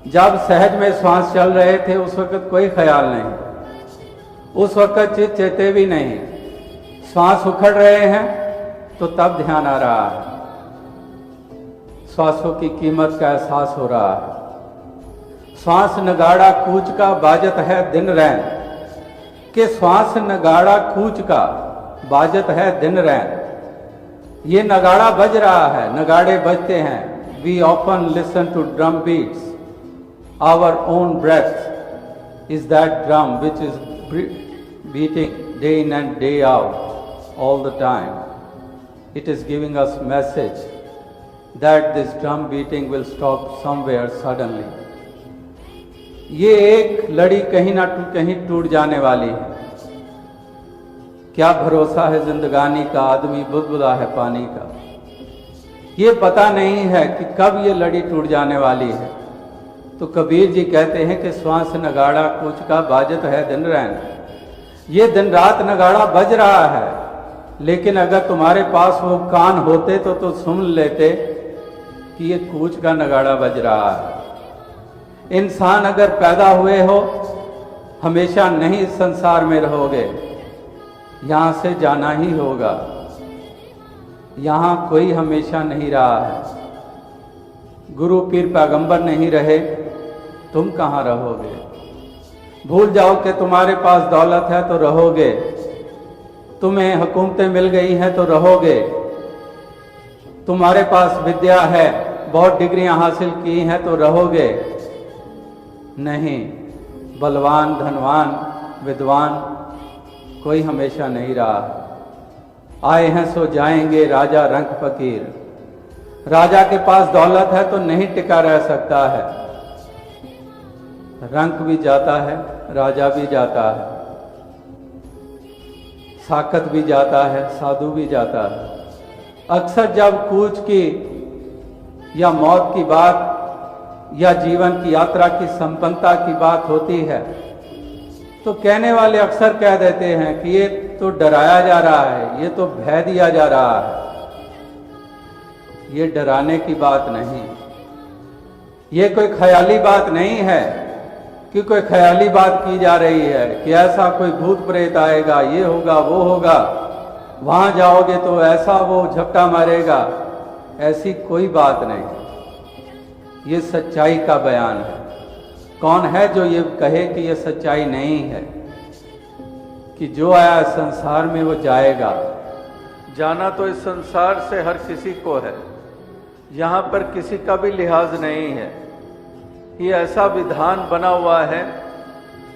जब सहज में श्वास चल रहे थे उस वक्त कोई ख्याल नहीं, उस वक्त चित चेते भी नहीं। श्वास उखड़ रहे हैं तो तब ध्यान आ रहा है, श्वासों की कीमत का एहसास हो रहा है। श्वास नगाड़ा कूच का बाजत है दिन रैन, के श्वास नगाड़ा कूच का बाजत है दिन रैन। ये नगाड़ा बज रहा है, नगाड़े बजते हैं। We often listen to drum beats. Our own breath is that drum which is beating day in and day out all the time. It is giving us message that this drum beating will stop somewhere suddenly. ये एक लड़ी कहीं ना कहीं टूट जाने वाली है। क्या भरोसा है जिंदगानी का, आदमी बुदबुदा है पानी का। ये पता नहीं है कि कब ये लड़ी टूट जाने वाली है। तो कबीर जी कहते हैं कि श्वास नगाड़ा कूच का बाजत है दिन रैन। ये दिन रात नगाड़ा बज रहा है, लेकिन अगर तुम्हारे पास वो कान होते तो सुन लेते कि ये कूच का नगाड़ा बज रहा है। इंसान अगर पैदा हुए हो, हमेशा नहीं इस संसार में रहोगे, यहां से जाना ही होगा। यहां कोई हमेशा नहीं रहा है। गुरु पीर पैगंबर नहीं रहे, तुम कहां रहोगे। भूल जाओ कि तुम्हारे पास दौलत है तो रहोगे, तुम्हें हुकूमतें मिल गई हैं तो रहोगे, तुम्हारे पास विद्या है, बहुत डिग्रियां हासिल की हैं तो रहोगे। नहीं, बलवान, धनवान, विद्वान कोई हमेशा नहीं रहा। आए हैं सो जाएंगे राजा रंक फकीर। राजा के पास दौलत है तो नहीं टिका रह सकता है। रंक भी जाता है, राजा भी जाता है, साकत भी जाता है, साधु भी जाता है। अक्सर जब कूच की या मौत की बात या जीवन की यात्रा की संपन्नता की बात होती है तो कहने वाले अक्सर कह देते हैं कि ये तो डराया जा रहा है, ये तो भय दिया जा रहा है। ये डराने की बात नहीं, ये कोई ख्याली बात नहीं है कि कोई ख्याली बात की जा रही है कि ऐसा कोई भूत प्रेत आएगा, ये होगा, वो होगा, वहां जाओगे तो ऐसा वो झपटा मारेगा। ऐसी कोई बात नहीं, ये सच्चाई का बयान है। कौन है जो ये कहे कि ये सच्चाई नहीं है? कि जो आया संसार में वो जाएगा। जाना तो इस संसार से हर किसी को है, यहाँ पर किसी का भी लिहाज नहीं है। ये ऐसा विधान बना हुआ है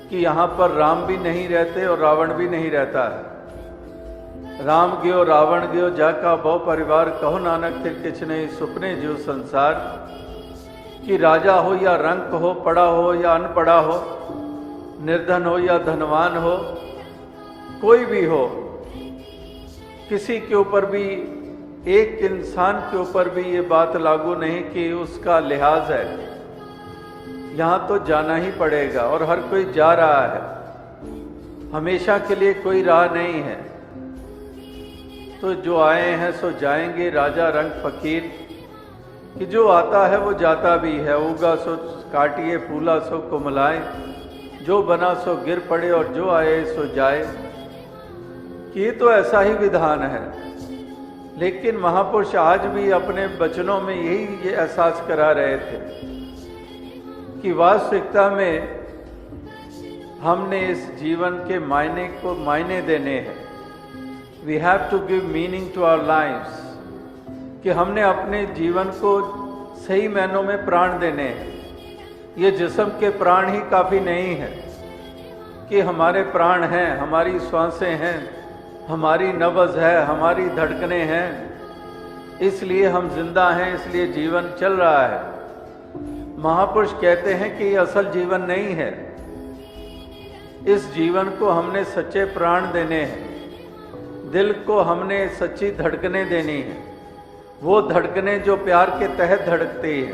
कि यहाँ पर राम भी नहीं रहते और रावण भी नहीं रहता है। राम गयो रावण गयो जाका बहु परिवार, कहो नानक थे किछ नहीं सुपने जो संसार। कि राजा हो या रंक हो, पढ़ा हो या अनपढ़ा हो, निर्धन हो या धनवान हो, कोई भी हो, किसी के ऊपर भी, एक इंसान के ऊपर भी ये बात लागू नहीं कि उसका लिहाज है। यहाँ तो जाना ही पड़ेगा और हर कोई जा रहा है। हमेशा के लिए कोई राह नहीं है। तो जो आए हैं सो जाएंगे राजा रंग फकीर। कि जो आता है वो जाता भी है। उगा सो काटिए, फूला सो कुमलाए, जो बना सो गिर पड़े और जो आए सो जाए। कि ये तो ऐसा ही विधान है। लेकिन महापुरुष आज भी अपने वचनों में यही ये एहसास करा रहे थे कि वास्तविकता में हमने इस जीवन के मायने को मायने देने हैं। We have to give meaning to our lives. कि हमने अपने जीवन को सही मायनों में प्राण देने हैं। ये जिस्म के प्राण ही काफ़ी नहीं है कि हमारे प्राण हैं, हमारी श्वासें हैं, हमारी नब्ज़ है, हमारी धड़कनें हैं। इसलिए हम जिंदा हैं, इसलिए जीवन चल रहा है। महापुरुष कहते हैं कि ये असल जीवन नहीं है। इस जीवन को हमने सच्चे प्राण देने हैं, दिल को हमने सच्ची धड़कने देनी है। वो धड़कने जो प्यार के तहत धड़कती है,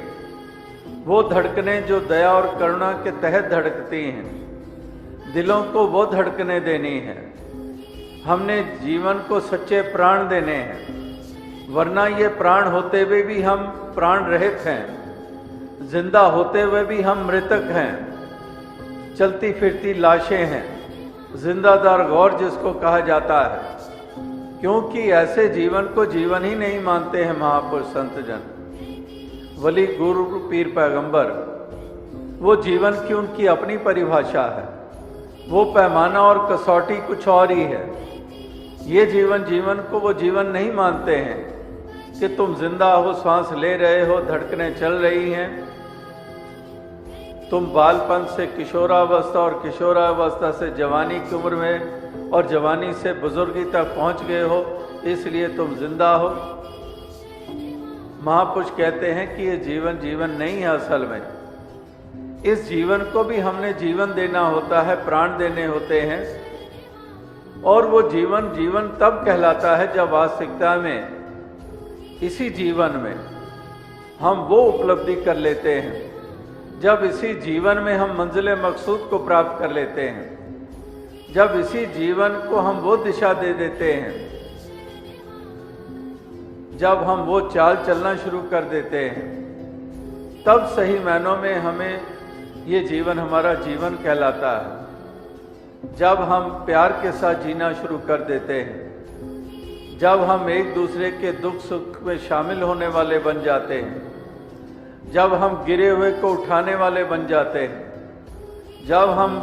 वो धड़कने जो दया और करुणा के तहत धड़कती हैं, दिलों को वो धड़कने देनी है। हमने जीवन को सच्चे प्राण देने हैं, वरना ये प्राण होते हुए भी हम प्राण रहित हैं, जिंदा होते हुए भी हम मृतक हैं, चलती फिरती लाशें हैं, जिंदादार गौर जिसको कहा जाता है। क्योंकि ऐसे जीवन को जीवन ही नहीं मानते हैं महापुरुष संत जन, वली गुरु पीर पैगंबर। वो जीवन की उनकी अपनी परिभाषा है, वो पैमाना और कसौटी कुछ और ही है। ये जीवन को वो जीवन नहीं मानते हैं कि तुम जिंदा हो, सांस ले रहे हो, धड़कनें चल रही हैं, तुम बालपन से किशोरावस्था और किशोरावस्था से जवानी की उम्र में और जवानी से बुजुर्गी तक पहुंच गए हो, इसलिए तुम जिंदा हो। महापुरुष कहते हैं कि ये जीवन नहीं है असल में। इस जीवन को भी हमने जीवन देना होता है, प्राण देने होते हैं। और वो जीवन तब कहलाता है जब वास्तविकता में इसी जीवन में हम वो उपलब्धि कर लेते हैं, जब इसी जीवन में हम मंजिल मकसूद को प्राप्त कर लेते हैं, जब इसी जीवन को हम वो दिशा दे देते हैं, जब हम वो चाल चलना शुरू कर देते हैं, तब सही मायनों में हमें ये जीवन हमारा जीवन कहलाता है। जब हम प्यार के साथ जीना शुरू कर देते हैं, जब हम एक दूसरे के दुख सुख में शामिल होने वाले बन जाते हैं, जब हम गिरे हुए को उठाने वाले बन जाते हैं, जब हम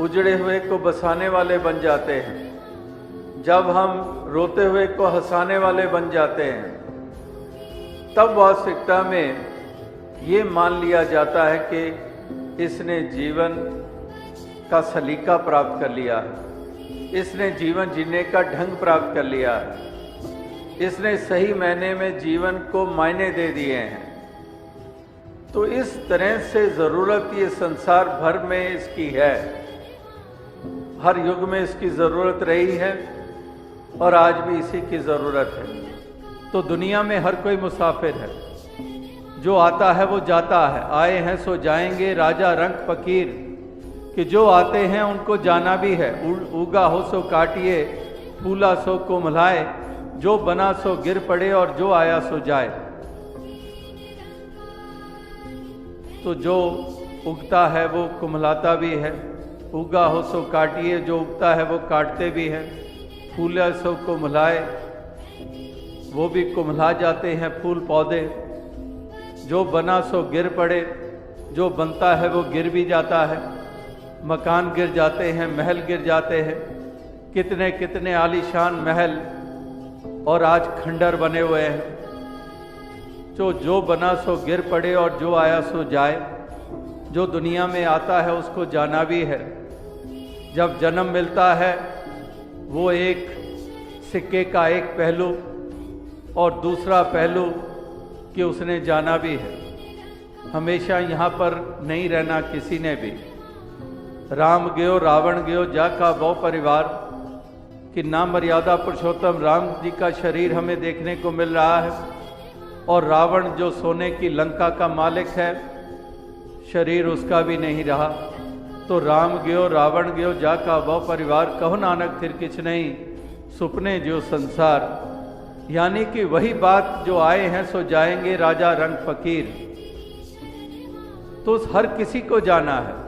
उजड़े हुए को बसाने वाले बन जाते हैं, जब हम रोते हुए को हंसाने वाले बन जाते हैं, तब वास्तविकता में ये मान लिया जाता है कि इसने जीवन का सलीका प्राप्त कर लिया है, इसने जीवन जीने का ढंग प्राप्त कर लिया है, इसने सही मायने में जीवन को मायने दे दिए हैं। तो इस तरह से ज़रूरत ये संसार भर में इसकी है, हर युग में इसकी ज़रूरत रही है और आज भी इसी की ज़रूरत है। तो दुनिया में हर कोई मुसाफिर है, जो आता है वो जाता है, आए हैं सो जाएंगे राजा रंग फकीर, कि जो आते हैं उनको जाना भी है। उगा हो सो काटिए, फूला सो कोमलाए, जो बना सो गिर पड़े और जो आया सो जाए। तो जो उगता है वो कुम्हलाता भी है, उगा हो सो काटिए, जो उगता है वो काटते भी हैं, फूला सो कुम्हलाए, वो भी कुम्हला जाते हैं फूल पौधे, जो बना सो गिर पड़े, जो बनता है वो गिर भी जाता है, मकान गिर जाते हैं, महल गिर जाते हैं, कितने कितने आलीशान महल और आज खंडर बने हुए हैं। जो बना सो गिर पड़े और जो आया सो जाए। जो दुनिया में आता है उसको जाना भी है। जब जन्म मिलता है वो एक सिक्के का एक पहलू और दूसरा पहलू कि उसने जाना भी है। हमेशा यहाँ पर नहीं रहना किसी ने भी। राम गयो रावण गयो जा का बहु परिवार, कि नाम मर्यादा पुरुषोत्तम राम जी का शरीर हमें देखने को मिल रहा है, और रावण जो सोने की लंका का मालिक है, शरीर उसका भी नहीं रहा। तो राम गयो रावण गयो जा का बहु परिवार, कहो नानक थिर किछ नहीं सुपने जो संसार। यानी कि वही बात, जो आए हैं सो जाएंगे राजा रंग फकीर। तो हर किसी को जाना है,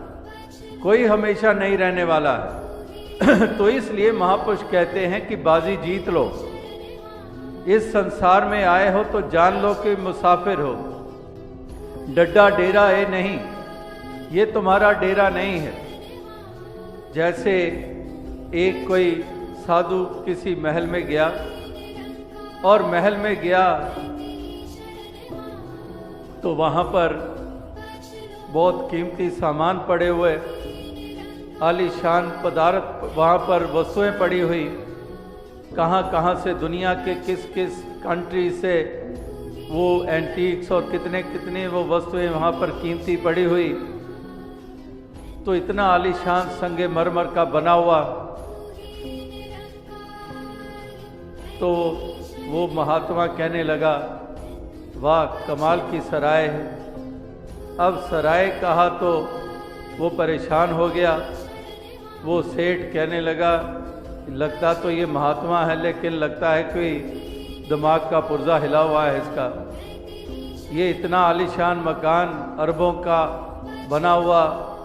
कोई हमेशा नहीं रहने वाला है। तो इसलिए महापुरुष कहते हैं कि बाजी जीत लो। इस संसार में आए हो तो जान लो कि मुसाफिर हो। डड्डा डेरा है नहीं, ये तुम्हारा डेरा नहीं है। जैसे एक कोई साधु किसी महल में गया, और महल में गया तो वहां पर बहुत कीमती सामान पड़े हुए, आलीशान पदार्थ वहां पर वस्तुएं पड़ी हुई, कहाँ कहाँ से दुनिया के किस किस कंट्री से वो एंटीक्स और कितने कितने वो वस्तुएं वहाँ पर कीमती पड़ी हुई। तो इतना आलीशान संगमरमर का बना हुआ, तो वो महात्मा कहने लगा, वाह कमाल की सराय है। अब सराय कहा तो वो परेशान हो गया। वो सेठ कहने लगा, लगता तो ये महात्मा है लेकिन लगता है कोई दिमाग का पुर्जा हिला हुआ है इसका। ये इतना आलीशान मकान, अरबों का बना हुआ,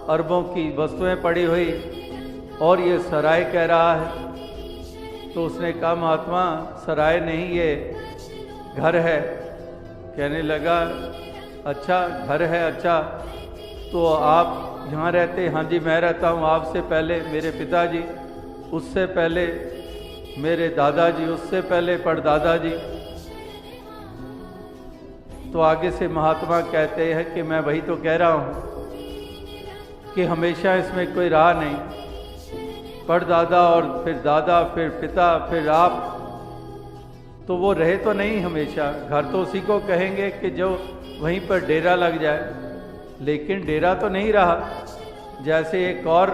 अरबों की वस्तुएं पड़ी हुई, और ये सराय कह रहा है। तो उसने कहा, महात्मा सराय नहीं, ये घर है। कहने लगा, अच्छा घर है, अच्छा तो आप यहाँ रहते? हाँ जी मैं रहता हूँ। आपसे पहले मेरे पिताजी, उससे पहले मेरे दादाजी, उससे पहले परदादाजी। तो आगे से महात्मा कहते हैं कि मैं वही तो कह रहा हूँ कि हमेशा इसमें कोई रहा नहीं, परदादा और फिर दादा, फिर पिता, फिर आप, तो वो रहे तो नहीं हमेशा। घर तो उसी को कहेंगे कि जो वहीं पर डेरा लग जाए, लेकिन डेरा तो नहीं रहा। जैसे एक और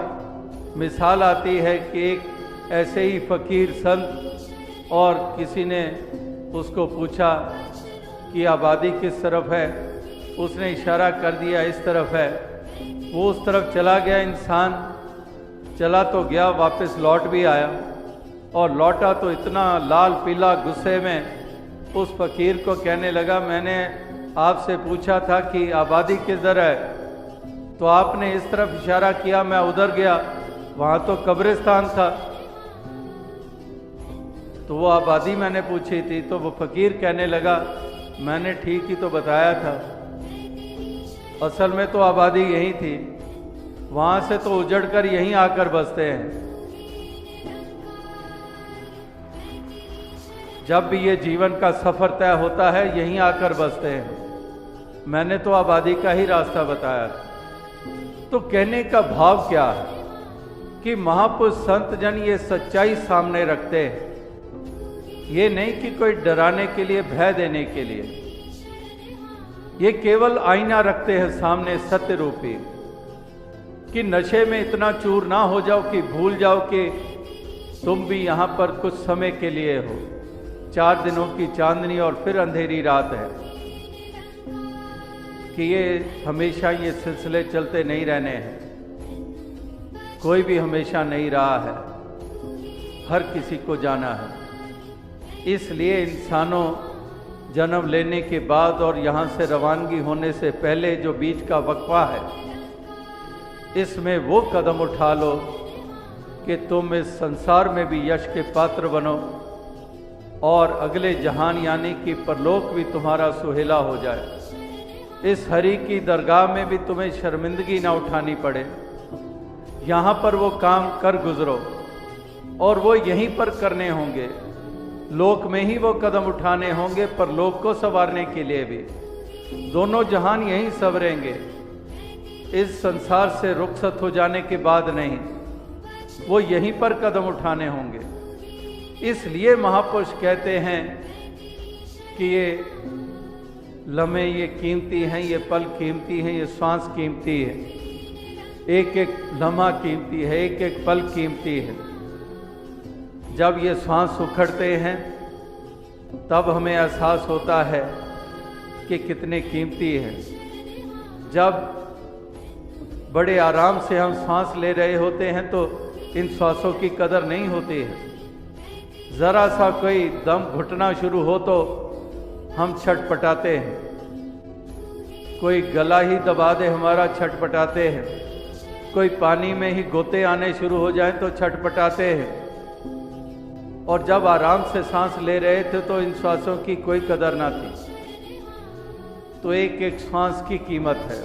मिसाल आती है कि एक ऐसे ही फकीर संत, और किसी ने उसको पूछा कि आबादी किस तरफ है, उसने इशारा कर दिया इस तरफ है। वो उस तरफ चला गया। इंसान चला तो गया, वापस लौट भी आया, और लौटा तो इतना लाल पीला गुस्से में उस फकीर को कहने लगा, मैंने आपसे पूछा था कि आबादी किधर है, तो आपने इस तरफ इशारा किया, मैं उधर गया, वहां तो कब्रिस्तान था। तो वो आबादी मैंने पूछी थी। तो वो फकीर कहने लगा, मैंने ठीक ही तो बताया था, असल में तो आबादी यही थी, वहां से तो उजड़कर यहीं आकर बसते हैं। जब भी ये जीवन का सफर तय होता है यहीं आकर बसते हैं। मैंने तो आबादी का ही रास्ता बताया। तो कहने का भाव क्या है कि महापुरुष संत जन ये सच्चाई सामने रखते हैं। ये नहीं कि कोई डराने के लिए, भय देने के लिए, ये केवल आईना रखते हैं सामने सत्य रूपी, कि नशे में इतना चूर ना हो जाओ कि भूल जाओ कि तुम भी यहाँ पर कुछ समय के लिए हो। 4 दिनों की चांदनी और फिर अंधेरी रात है, कि ये हमेशा ये सिलसिले चलते नहीं रहने हैं। कोई भी हमेशा नहीं रहा है, हर किसी को जाना है। इसलिए इंसानों जन्म लेने के बाद और यहाँ से रवानगी होने से पहले जो बीच का वक्फा है, इसमें वो कदम उठा लो कि तुम इस संसार में भी यश के पात्र बनो और अगले जहान यानी कि परलोक भी तुम्हारा सुहेला हो जाए। इस हरि की दरगाह में भी तुम्हें शर्मिंदगी ना उठानी पड़े। यहाँ पर वो काम कर गुजरो और वो यहीं पर करने होंगे। लोक में ही वो कदम उठाने होंगे, पर लोक को संवारने के लिए भी। दोनों जहान यहीं संवरेंगे। इस संसार से रुखसत हो जाने के बाद नहीं, वो यहीं पर कदम उठाने होंगे। इसलिए महापुरुष कहते हैं कि ये लम्हे ये कीमती हैं, ये पल कीमती हैं, ये श्वास कीमती है, एक एक लम्हा कीमती है, एक एक पल कीमती है। जब ये श्वास उखड़ते हैं तब हमें एहसास होता है कि कितने कीमती हैं। जब बड़े आराम से हम सांस ले रहे होते हैं तो इन श्वासों की कदर नहीं होती है। ज़रा सा कोई दम घुटना शुरू हो तो हम छटपटाते हैं, कोई गला ही दबा दे हमारा, छटपटाते हैं, कोई पानी में ही गोते आने शुरू हो जाए तो छटपटाते हैं। और जब आराम से सांस ले रहे थे तो इन श्वासों की कोई कदर ना थी। तो एक एक श्वास की कीमत है,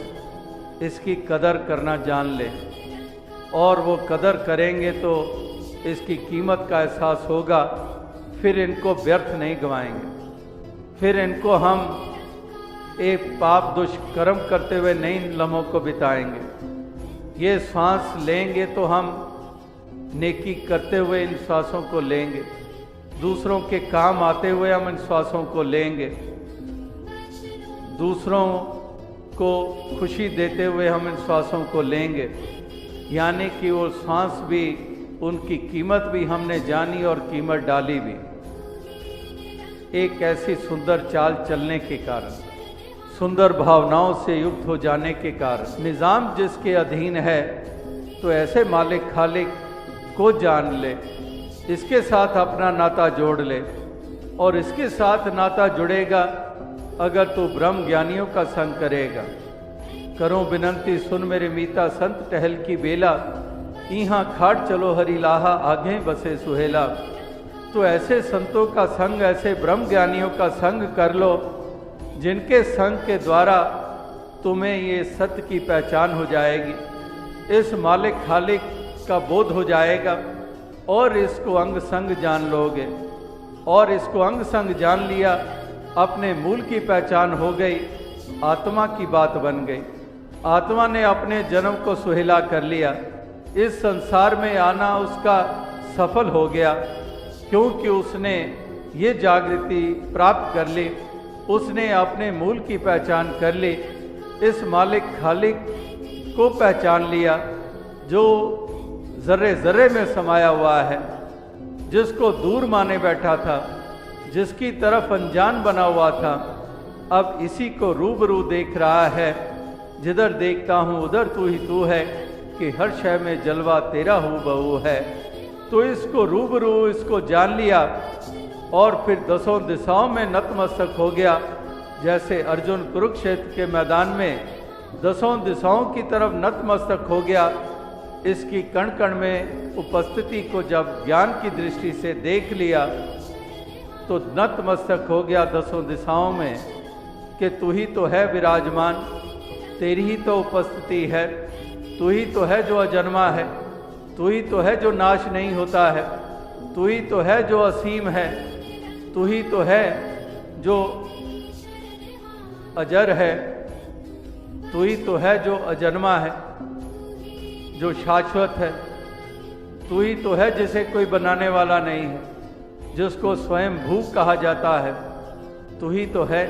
इसकी कदर करना जान ले, और वो कदर करेंगे तो इसकी कीमत का एहसास होगा। फिर इनको व्यर्थ नहीं गंवाएंगे, फिर इनको हम एक पाप दुष्कर्म करते हुए नई लम्हों को बिताएंगे। ये श्वास लेंगे तो हम नेकी करते हुए इन श्वासों को लेंगे। दूसरों के काम आते हुए हम इन श्वासों को लेंगे, दूसरों को खुशी देते हुए हम इन श्वासों को लेंगे। यानी कि वो सांस भी, उनकी कीमत भी हमने जानी और कीमत डाली भी, एक ऐसी सुंदर चाल चलने के कारण, सुंदर भावनाओं से युक्त हो जाने के कारण। निज़ाम जिसके अधीन है तो ऐसे मालिक खालिक को जान ले, इसके साथ अपना नाता जोड़ ले, और इसके साथ नाता जुड़ेगा अगर तू ब्रह्म ज्ञानियों का संग करेगा। करो बिनंती सुन मेरे मीता संत टहल की बेला, यहाँ खाट चलो हरि लाहा आगे बसे सुहेला। तो ऐसे संतों का संग, ऐसे ब्रह्म ज्ञानियों का संग कर लो जिनके संग के द्वारा तुम्हें ये सत्य की पहचान हो जाएगी, इस मालिक खालिक का बोध हो जाएगा, और इसको अंग संग जान लोगे। और इसको अंग संग जान लिया, अपने मूल की पहचान हो गई, आत्मा की बात बन गई। आत्मा ने अपने जन्म को सुहेला कर लिया, इस संसार में आना उसका सफल हो गया, क्योंकि उसने ये जागृति प्राप्त कर ली, उसने अपने मूल की पहचान कर ली, इस मालिक खालिक को पहचान लिया जो जर्रे जर्रे में समाया हुआ है, जिसको दूर माने बैठा था, जिसकी तरफ अनजान बना हुआ था, अब इसी को रूबरू देख रहा है। जिधर देखता हूँ उधर तू ही तू है, कि हर शय में जलवा तेरा हूबहू है। तो इसको रूबरू, इसको जान लिया, और फिर दसों दिशाओं में नतमस्तक हो गया। जैसे अर्जुन कुरुक्षेत्र के मैदान में दसों दिशाओं की तरफ नतमस्तक हो गया, इसकी कण कण में उपस्थिति को जब ज्ञान की दृष्टि से देख लिया तो नतमस्तक हो गया दसों दिशाओं में, कि तू ही तो है विराजमान, तेरी ही तो उपस्थिति है, तू ही तो है जो अजन्मा है, तू ही तो है जो नाश नहीं होता है, तू ही तो है जो असीम है, तू ही तो है जो अजर है, तू ही तो है जो अजन्मा है, जो शाश्वत है, तू ही तो है जिसे कोई बनाने वाला नहीं है, जिसको स्वयं भूख कहा जाता है, तू ही तो है।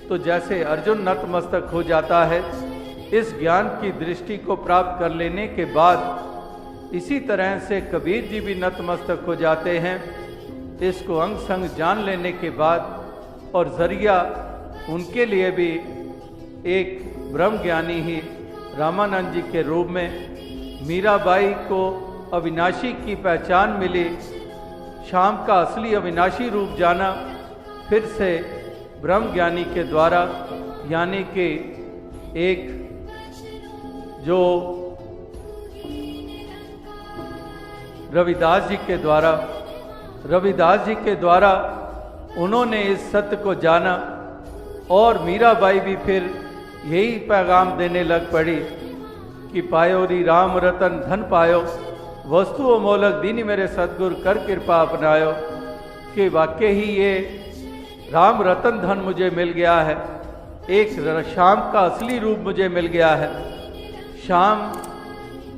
तो जैसे अर्जुन नतमस्तक हो जाता है इस ज्ञान की दृष्टि को प्राप्त कर लेने के बाद, इसी तरह से कबीर जी भी नतमस्तक हो जाते हैं इसको अंग संग जान लेने के बाद। और जरिया उनके लिए भी एक ब्रह्म ज्ञानी ही रामानंद जी के रूप में मीराबाई को अविनाशी की पहचान मिली, शाम का असली अविनाशी रूप जाना फिर से ब्रह्म ज्ञानी के द्वारा, यानी कि एक जो रविदास जी के द्वारा, रविदास जी के द्वारा उन्होंने इस सत्य को जाना। और मीराबाई भी फिर यही पैगाम देने लग पड़ी कि पायो री राम रतन धन पायो, वस्तु मोलक दीनी मेरे सतगुरु कर कृपा अपनायो। कि वाकई ही ये राम रतन धन मुझे मिल गया है, एक शाम का असली रूप मुझे मिल गया है। शाम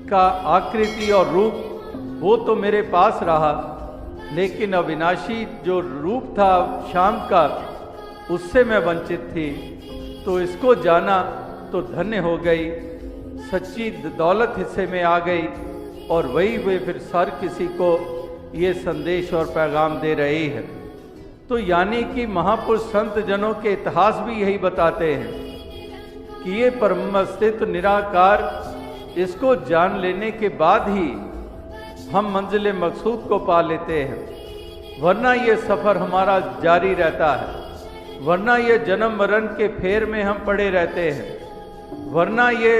का आकृति और रूप वो तो मेरे पास रहा, लेकिन अविनाशी जो रूप था शाम का, उससे मैं वंचित थी। तो इसको जाना तो धन्य हो गई, सच्ची दौलत हिस्से में आ गई, और वही वे फिर सर किसी को ये संदेश और पैगाम दे रही है। तो यानी कि महापुरुष संत जनों के इतिहास भी यही बताते हैं कि ये परम अस्तित्व निराकार, इसको जान लेने के बाद ही हम मंजिल मकसूद को पा लेते हैं, वरना ये सफ़र हमारा जारी रहता है, वरना ये जन्म मरण के फेर में हम पड़े रहते हैं, वरना ये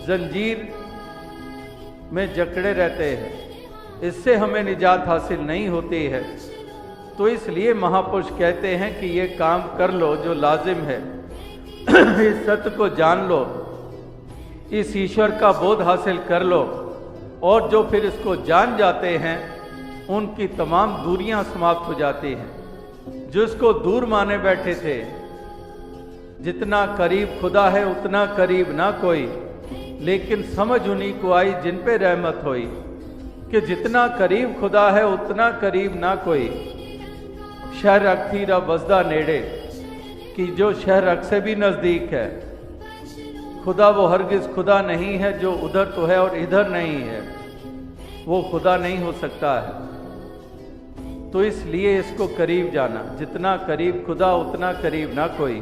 जंजीर में जकड़े रहते हैं, इससे हमें निजात हासिल नहीं होती है। तो इसलिए महापुरुष कहते हैं कि ये काम कर लो जो लाजिम है, इस सत्य को जान लो, इस ईश्वर का बोध हासिल कर लो, और जो फिर इसको जान जाते हैं उनकी तमाम दूरियां समाप्त हो जाती हैं। जिसको दूर माने बैठे थे, जितना करीब खुदा है उतना करीब ना कोई, लेकिन समझ उन्हीं को आई जिन पे रहमत हुई, कि जितना करीब खुदा है उतना करीब ना कोई। शहर रख थी रब वसदा नेड़े, कि जो शहर रख से भी नज़दीक है। खुदा वो हरगिज़ खुदा नहीं है जो उधर तो है और इधर नहीं है, वो खुदा नहीं हो सकता है। तो इसलिए इसको करीब जाना, जितना करीब खुदा उतना करीब ना कोई,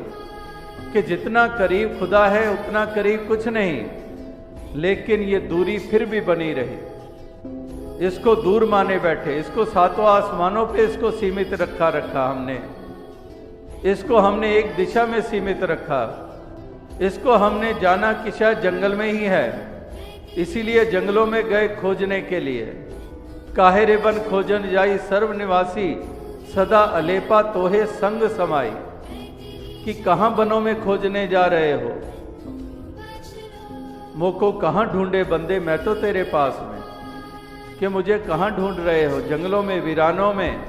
कि जितना करीब खुदा है उतना करीब कुछ नहीं। लेकिन ये दूरी फिर भी बनी रही, इसको दूर माने बैठे, इसको सातों आसमानों पे इसको सीमित रखा हमने, इसको हमने एक दिशा में सीमित रखा, इसको हमने जाना कि शायद जंगल में ही है, इसीलिए जंगलों में गए खोजने के लिए। काहे रे बन खोजन जाई सर्वनिवासी, सदा अलेपा तोहे संग समाई। कि कहाँ बनों में खोजने जा रहे हो, मोको कहाँ ढूंढे बंदे मैं तो तेरे पास में। कि मुझे कहाँ ढूंढ रहे हो, जंगलों में वीरानों में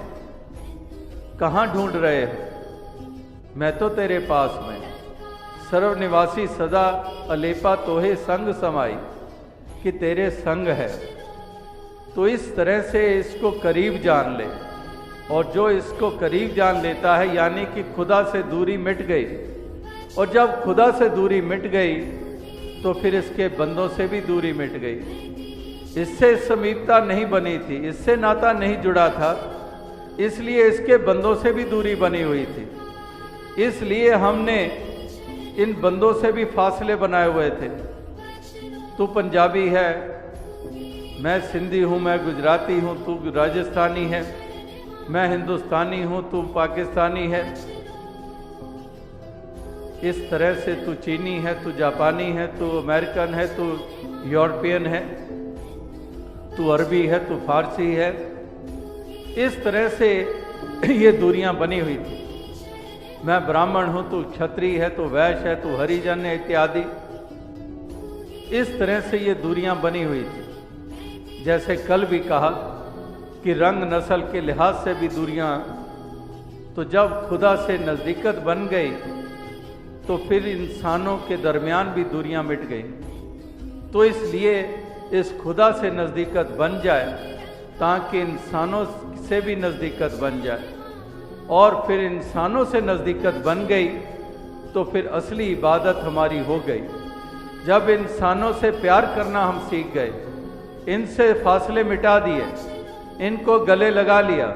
कहाँ ढूंढ रहे हो, मैं तो तेरे पास में। सर्वनिवासी सदा अलेपा तोहे संग समाई, कि तेरे संग है। तो इस तरह से इसको करीब जान ले, और जो इसको करीब जान लेता है यानी कि खुदा से दूरी मिट गई। और जब खुदा से दूरी मिट गई तो फिर इसके बंदों से भी दूरी मिट गई। इससे समीपता नहीं बनी थी, इससे नाता नहीं जुड़ा था, इसलिए इसके बंदों से भी दूरी बनी हुई थी। इसलिए हमने इन बंदों से भी फासले बनाए हुए थे। तू पंजाबी है, मैं सिंधी हूँ, मैं गुजराती हूँ, तू राजस्थानी है, मैं हिंदुस्तानी हूँ, तू पाकिस्तानी है। इस तरह से तू चीनी है, तू जापानी है, तू अमेरिकन है, तू यूरोपियन है, तू अरबी है, तू फारसी है। इस तरह से ये दूरियां बनी हुई थी। मैं ब्राह्मण हूँ, तू क्षत्रिय है, तू वैश्य है, तू हरिजन है इत्यादि। इस तरह से ये दूरियां बनी हुई थी। जैसे कल भी कहा कि रंग नस्ल के लिहाज से भी दूरियां, तो जब खुदा से नज़दीकत बन गई तो फिर इंसानों के दरमियान भी दूरियां मिट गई। तो इसलिए इस खुदा से नज़दीकत बन जाए ताकि इंसानों से भी नज़दीकत बन जाए, और फिर इंसानों से नज़दीकत बन गई तो फिर असली इबादत हमारी हो गई। जब इंसानों से प्यार करना हम सीख गए, इनसे फासले मिटा दिए, इनको गले लगा लिया,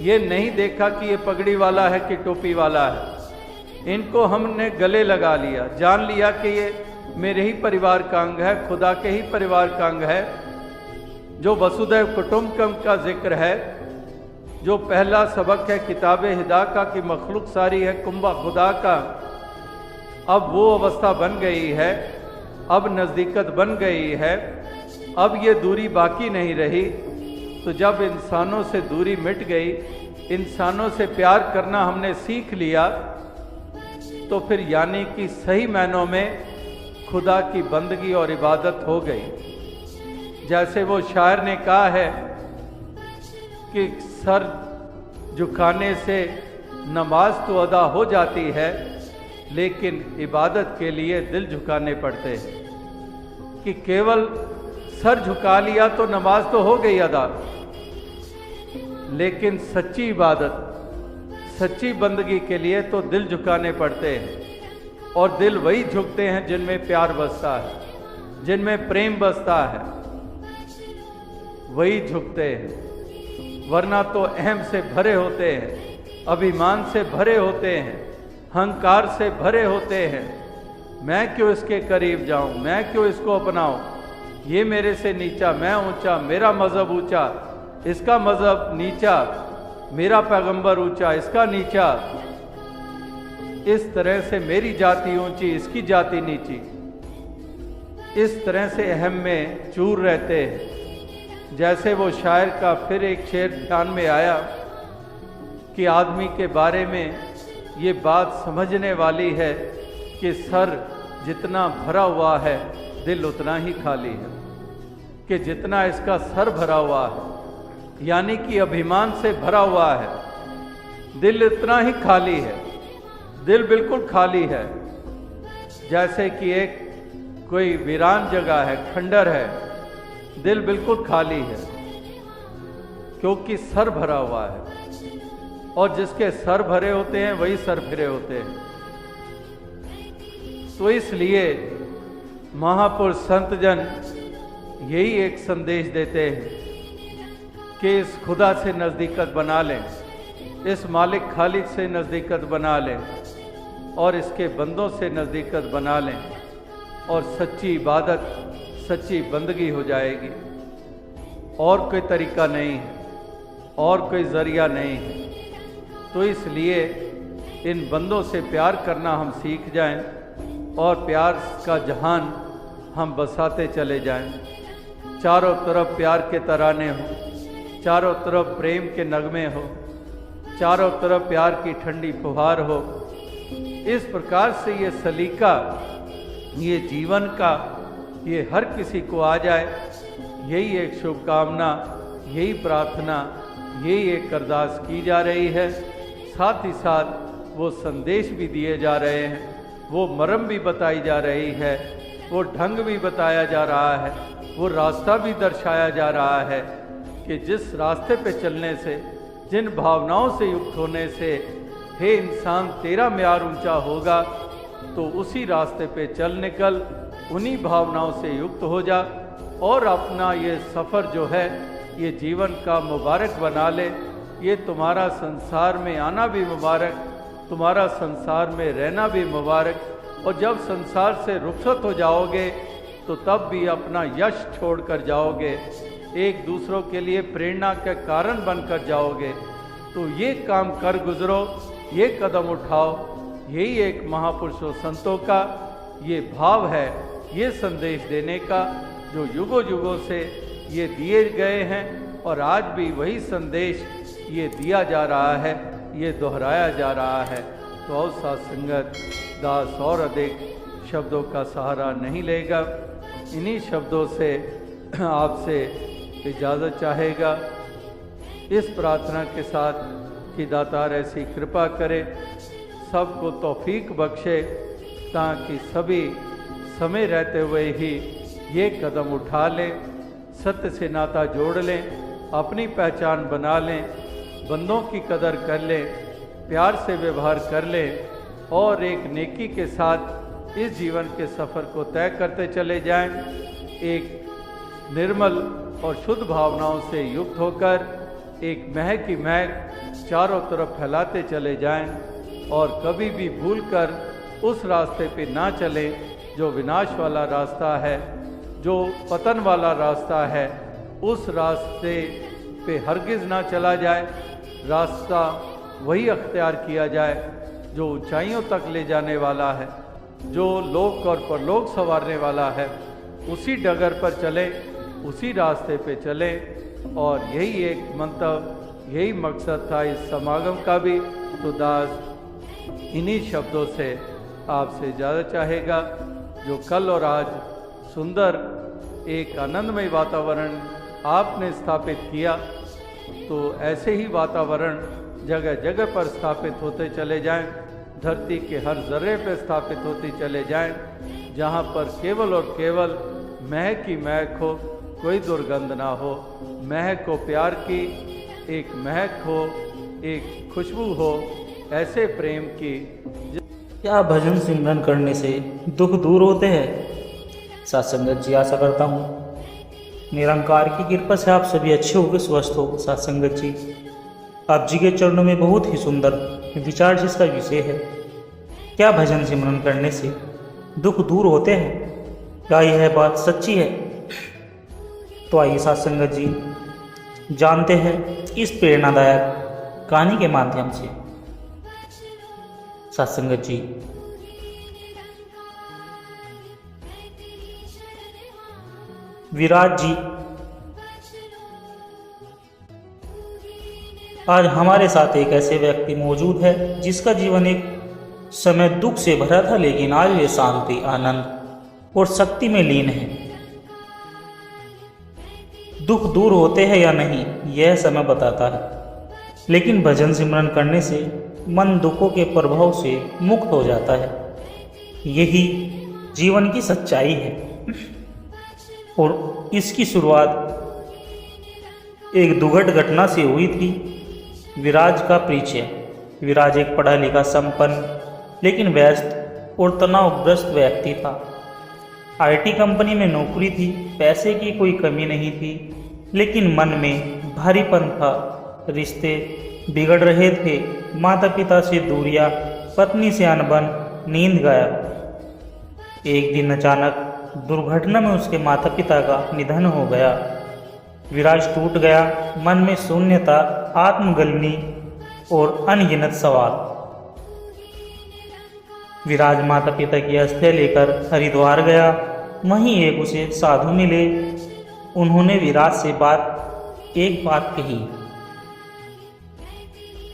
ये नहीं देखा कि ये पगड़ी वाला है कि टोपी वाला है, इनको हमने गले लगा लिया, जान लिया कि ये मेरे ही परिवार का अंग है, खुदा के ही परिवार का अंग है। जो वसुदैव कुटुंबकम का जिक्र है, जो पहला सबक है किताबे हिदा का कि मखलूक सारी है कुंभा खुदा का, अब वो अवस्था बन गई है, अब नज़दीकत बन गई है, अब ये दूरी बाकी नहीं रही। तो जब इंसानों से दूरी मिट गई, इंसानों से प्यार करना हमने सीख लिया, तो फिर यानी कि सही मायनों में खुदा की बंदगी और इबादत हो गई। जैसे वो शायर ने कहा है कि सर झुकाने से नमाज तो अदा हो जाती है, लेकिन इबादत के लिए दिल झुकाने पड़ते हैं। कि केवल सर झुका लिया तो नमाज तो हो गई अदा, लेकिन सच्ची इबादत, सच्ची बंदगी के लिए तो दिल झुकाने पड़ते हैं। और दिल वही झुकते हैं जिनमें प्यार बसता है, जिनमें प्रेम बसता है, वही झुकते हैं। वरना तो अहम से भरे होते हैं, अभिमान से भरे होते हैं, अहंकार से भरे होते हैं। मैं क्यों इसके करीब जाऊं, मैं क्यों इसको अपनाऊं, ये मेरे से नीचा, मैं ऊंचा, मेरा मजहब ऊंचा, इसका मजहब नीचा, मेरा पैगंबर ऊंचा, इसका नीचा। इस तरह से मेरी जाति ऊंची, इसकी जाति नीची। इस तरह से अहम में चूर रहते हैं। जैसे वो शायर का फिर एक शेर ध्यान में आया कि आदमी के बारे में ये बात समझने वाली है कि सर जितना भरा हुआ है दिल उतना ही खाली है। कि जितना इसका सर भरा हुआ है यानी कि अभिमान से भरा हुआ है, दिल इतना ही खाली है, दिल बिल्कुल खाली है। जैसे कि एक कोई वीरान जगह है, खंडर है, दिल बिल्कुल खाली है। क्योंकि सर भरा हुआ है, और जिसके सर भरे होते हैं वही सर फिरे होते हैं। तो इसलिए महापुरुष संत जन यही एक संदेश देते हैं कि इस खुदा से नज़दीकत बना लें, इस मालिक खालिक से नज़दीकत बना लें और इसके बंदों से नज़दीकत बना लें, और सच्ची इबादत, सच्ची बंदगी हो जाएगी। और कोई तरीका नहीं है, और कोई ज़रिया नहीं है। तो इसलिए इन बंदों से प्यार करना हम सीख जाएं और प्यार का जहान हम बसाते चले जाएं। चारों तरफ प्यार के तराने हों, चारों तरफ प्रेम के नगमे हो, चारों तरफ प्यार की ठंडी फुहार हो। इस प्रकार से ये सलीका, ये जीवन का, ये हर किसी को आ जाए, यही एक शुभकामना, यही प्रार्थना, यही एक अरदास की जा रही है। साथ ही साथ वो संदेश भी दिए जा रहे हैं, वो मरम भी बताई जा रही है, वो ढंग भी बताया जा रहा है, वो रास्ता भी दर्शाया जा रहा है कि जिस रास्ते पे चलने से, जिन भावनाओं से युक्त होने से हे इंसान तेरा म्यार ऊंचा होगा, तो उसी रास्ते पे चल निकल, उन्हीं भावनाओं से युक्त हो जा और अपना ये सफ़र जो है ये जीवन का मुबारक बना ले। ये तुम्हारा संसार में आना भी मुबारक, तुम्हारा संसार में रहना भी मुबारक, और जब संसार से रुखसत हो जाओगे तो तब भी अपना यश छोड़कर जाओगे, एक दूसरों के लिए प्रेरणा का कारण बनकर जाओगे। तो ये काम कर गुजरो, ये कदम उठाओ। यही एक महापुरुषों संतों का ये भाव है, ये संदेश देने का, जो युगों युगों से ये दिए गए हैं, और आज भी वही संदेश ये दिया जा रहा है, ये दोहराया जा रहा है। तो और साथ संगत दास और अधिक शब्दों का सहारा नहीं लेगा, इन्हीं शब्दों से आपसे इजाज़त चाहेगा, इस प्रार्थना के साथ कि दातार ऐसी कृपा करे, सबको तौफीक बख्शे, ताकि सभी समय रहते हुए ही ये कदम उठा लें, सत्य से नाता जोड़ लें, अपनी पहचान बना लें, बंदों की कदर कर लें, प्यार से व्यवहार कर लें, और एक नेकी के साथ इस जीवन के सफ़र को तय करते चले जाएं, एक निर्मल और शुद्ध भावनाओं से युक्त होकर एक महक की महक चारों तरफ फैलाते चले जाएं, और कभी भी भूलकर उस रास्ते पे ना चलें जो विनाश वाला रास्ता है, जो पतन वाला रास्ता है। उस रास्ते पे हरगिज़ ना चला जाए, रास्ता वही अख्तियार किया जाए जो ऊंचाइयों तक ले जाने वाला है, जो लोक और परलोक संवारने वाला है। उसी डगर पर चलें, उसी रास्ते पे चलें, और यही एक मंतव्य, यही मकसद था इस समागम का भी। तो दास इन्हीं शब्दों से आपसे इजाज़त चाहेगा, जो कल और आज सुंदर एक आनंदमय वातावरण आपने स्थापित किया, तो ऐसे ही वातावरण जगह जगह पर स्थापित होते चले जाएं, धरती के हर जर्रे पर स्थापित होते चले जाएं, जहां पर केवल और केवल महक की महक हो, कोई दुर्गंध ना हो, महक हो प्यार की, एक महक हो, एक खुशबू हो, ऐसे प्रेम की। क्या भजन सिमरन करने से दुख दूर होते हैं? सत्संगत जी, आशा करता हूँ निरंकार की कृपा से आप सभी अच्छे हो गए, स्वस्थ हो। सत्संगत जी, आप जी के चरणों में बहुत ही सुंदर विचार जिसका विषय है, क्या भजन सिमरन करने से दुख दूर होते हैं? क्या यह बात सच्ची है? तो आइए सत्संगत जी जानते हैं इस प्रेरणादायक कहानी के माध्यम से। सत्संगत जी, विराट जी आज हमारे साथ एक ऐसे व्यक्ति मौजूद है जिसका जीवन एक समय दुख से भरा था, लेकिन आज वे शांति, आनंद और शक्ति में लीन है। दुख दूर होते हैं या नहीं यह समय बताता है, लेकिन भजन सिमरन करने से मन दुखों के प्रभाव से मुक्त हो जाता है। यही जीवन की सच्चाई है, और इसकी शुरुआत एक दुर्घट घटना से हुई थी। विराज का परिचय। विराज एक पढ़ा लिखा संपन्न लेकिन व्यस्त और तनावग्रस्त व्यक्ति था। आईटी कंपनी में नौकरी थी, पैसे की कोई कमी नहीं थी, लेकिन मन में भारीपन था। रिश्ते बिगड़ रहे थे, माता पिता से दूरियां, पत्नी से अनबन, नींद गायब। एक दिन अचानक दुर्घटना में उसके माता पिता का निधन हो गया। विराज टूट गया, मन में शून्यता, आत्मग्लानि और अनगिनत सवाल। विराज माता पिता की अस्थियां लेकर हरिद्वार गया। वहीं एक उसे साधु मिले। उन्होंने विराज से एक बात कही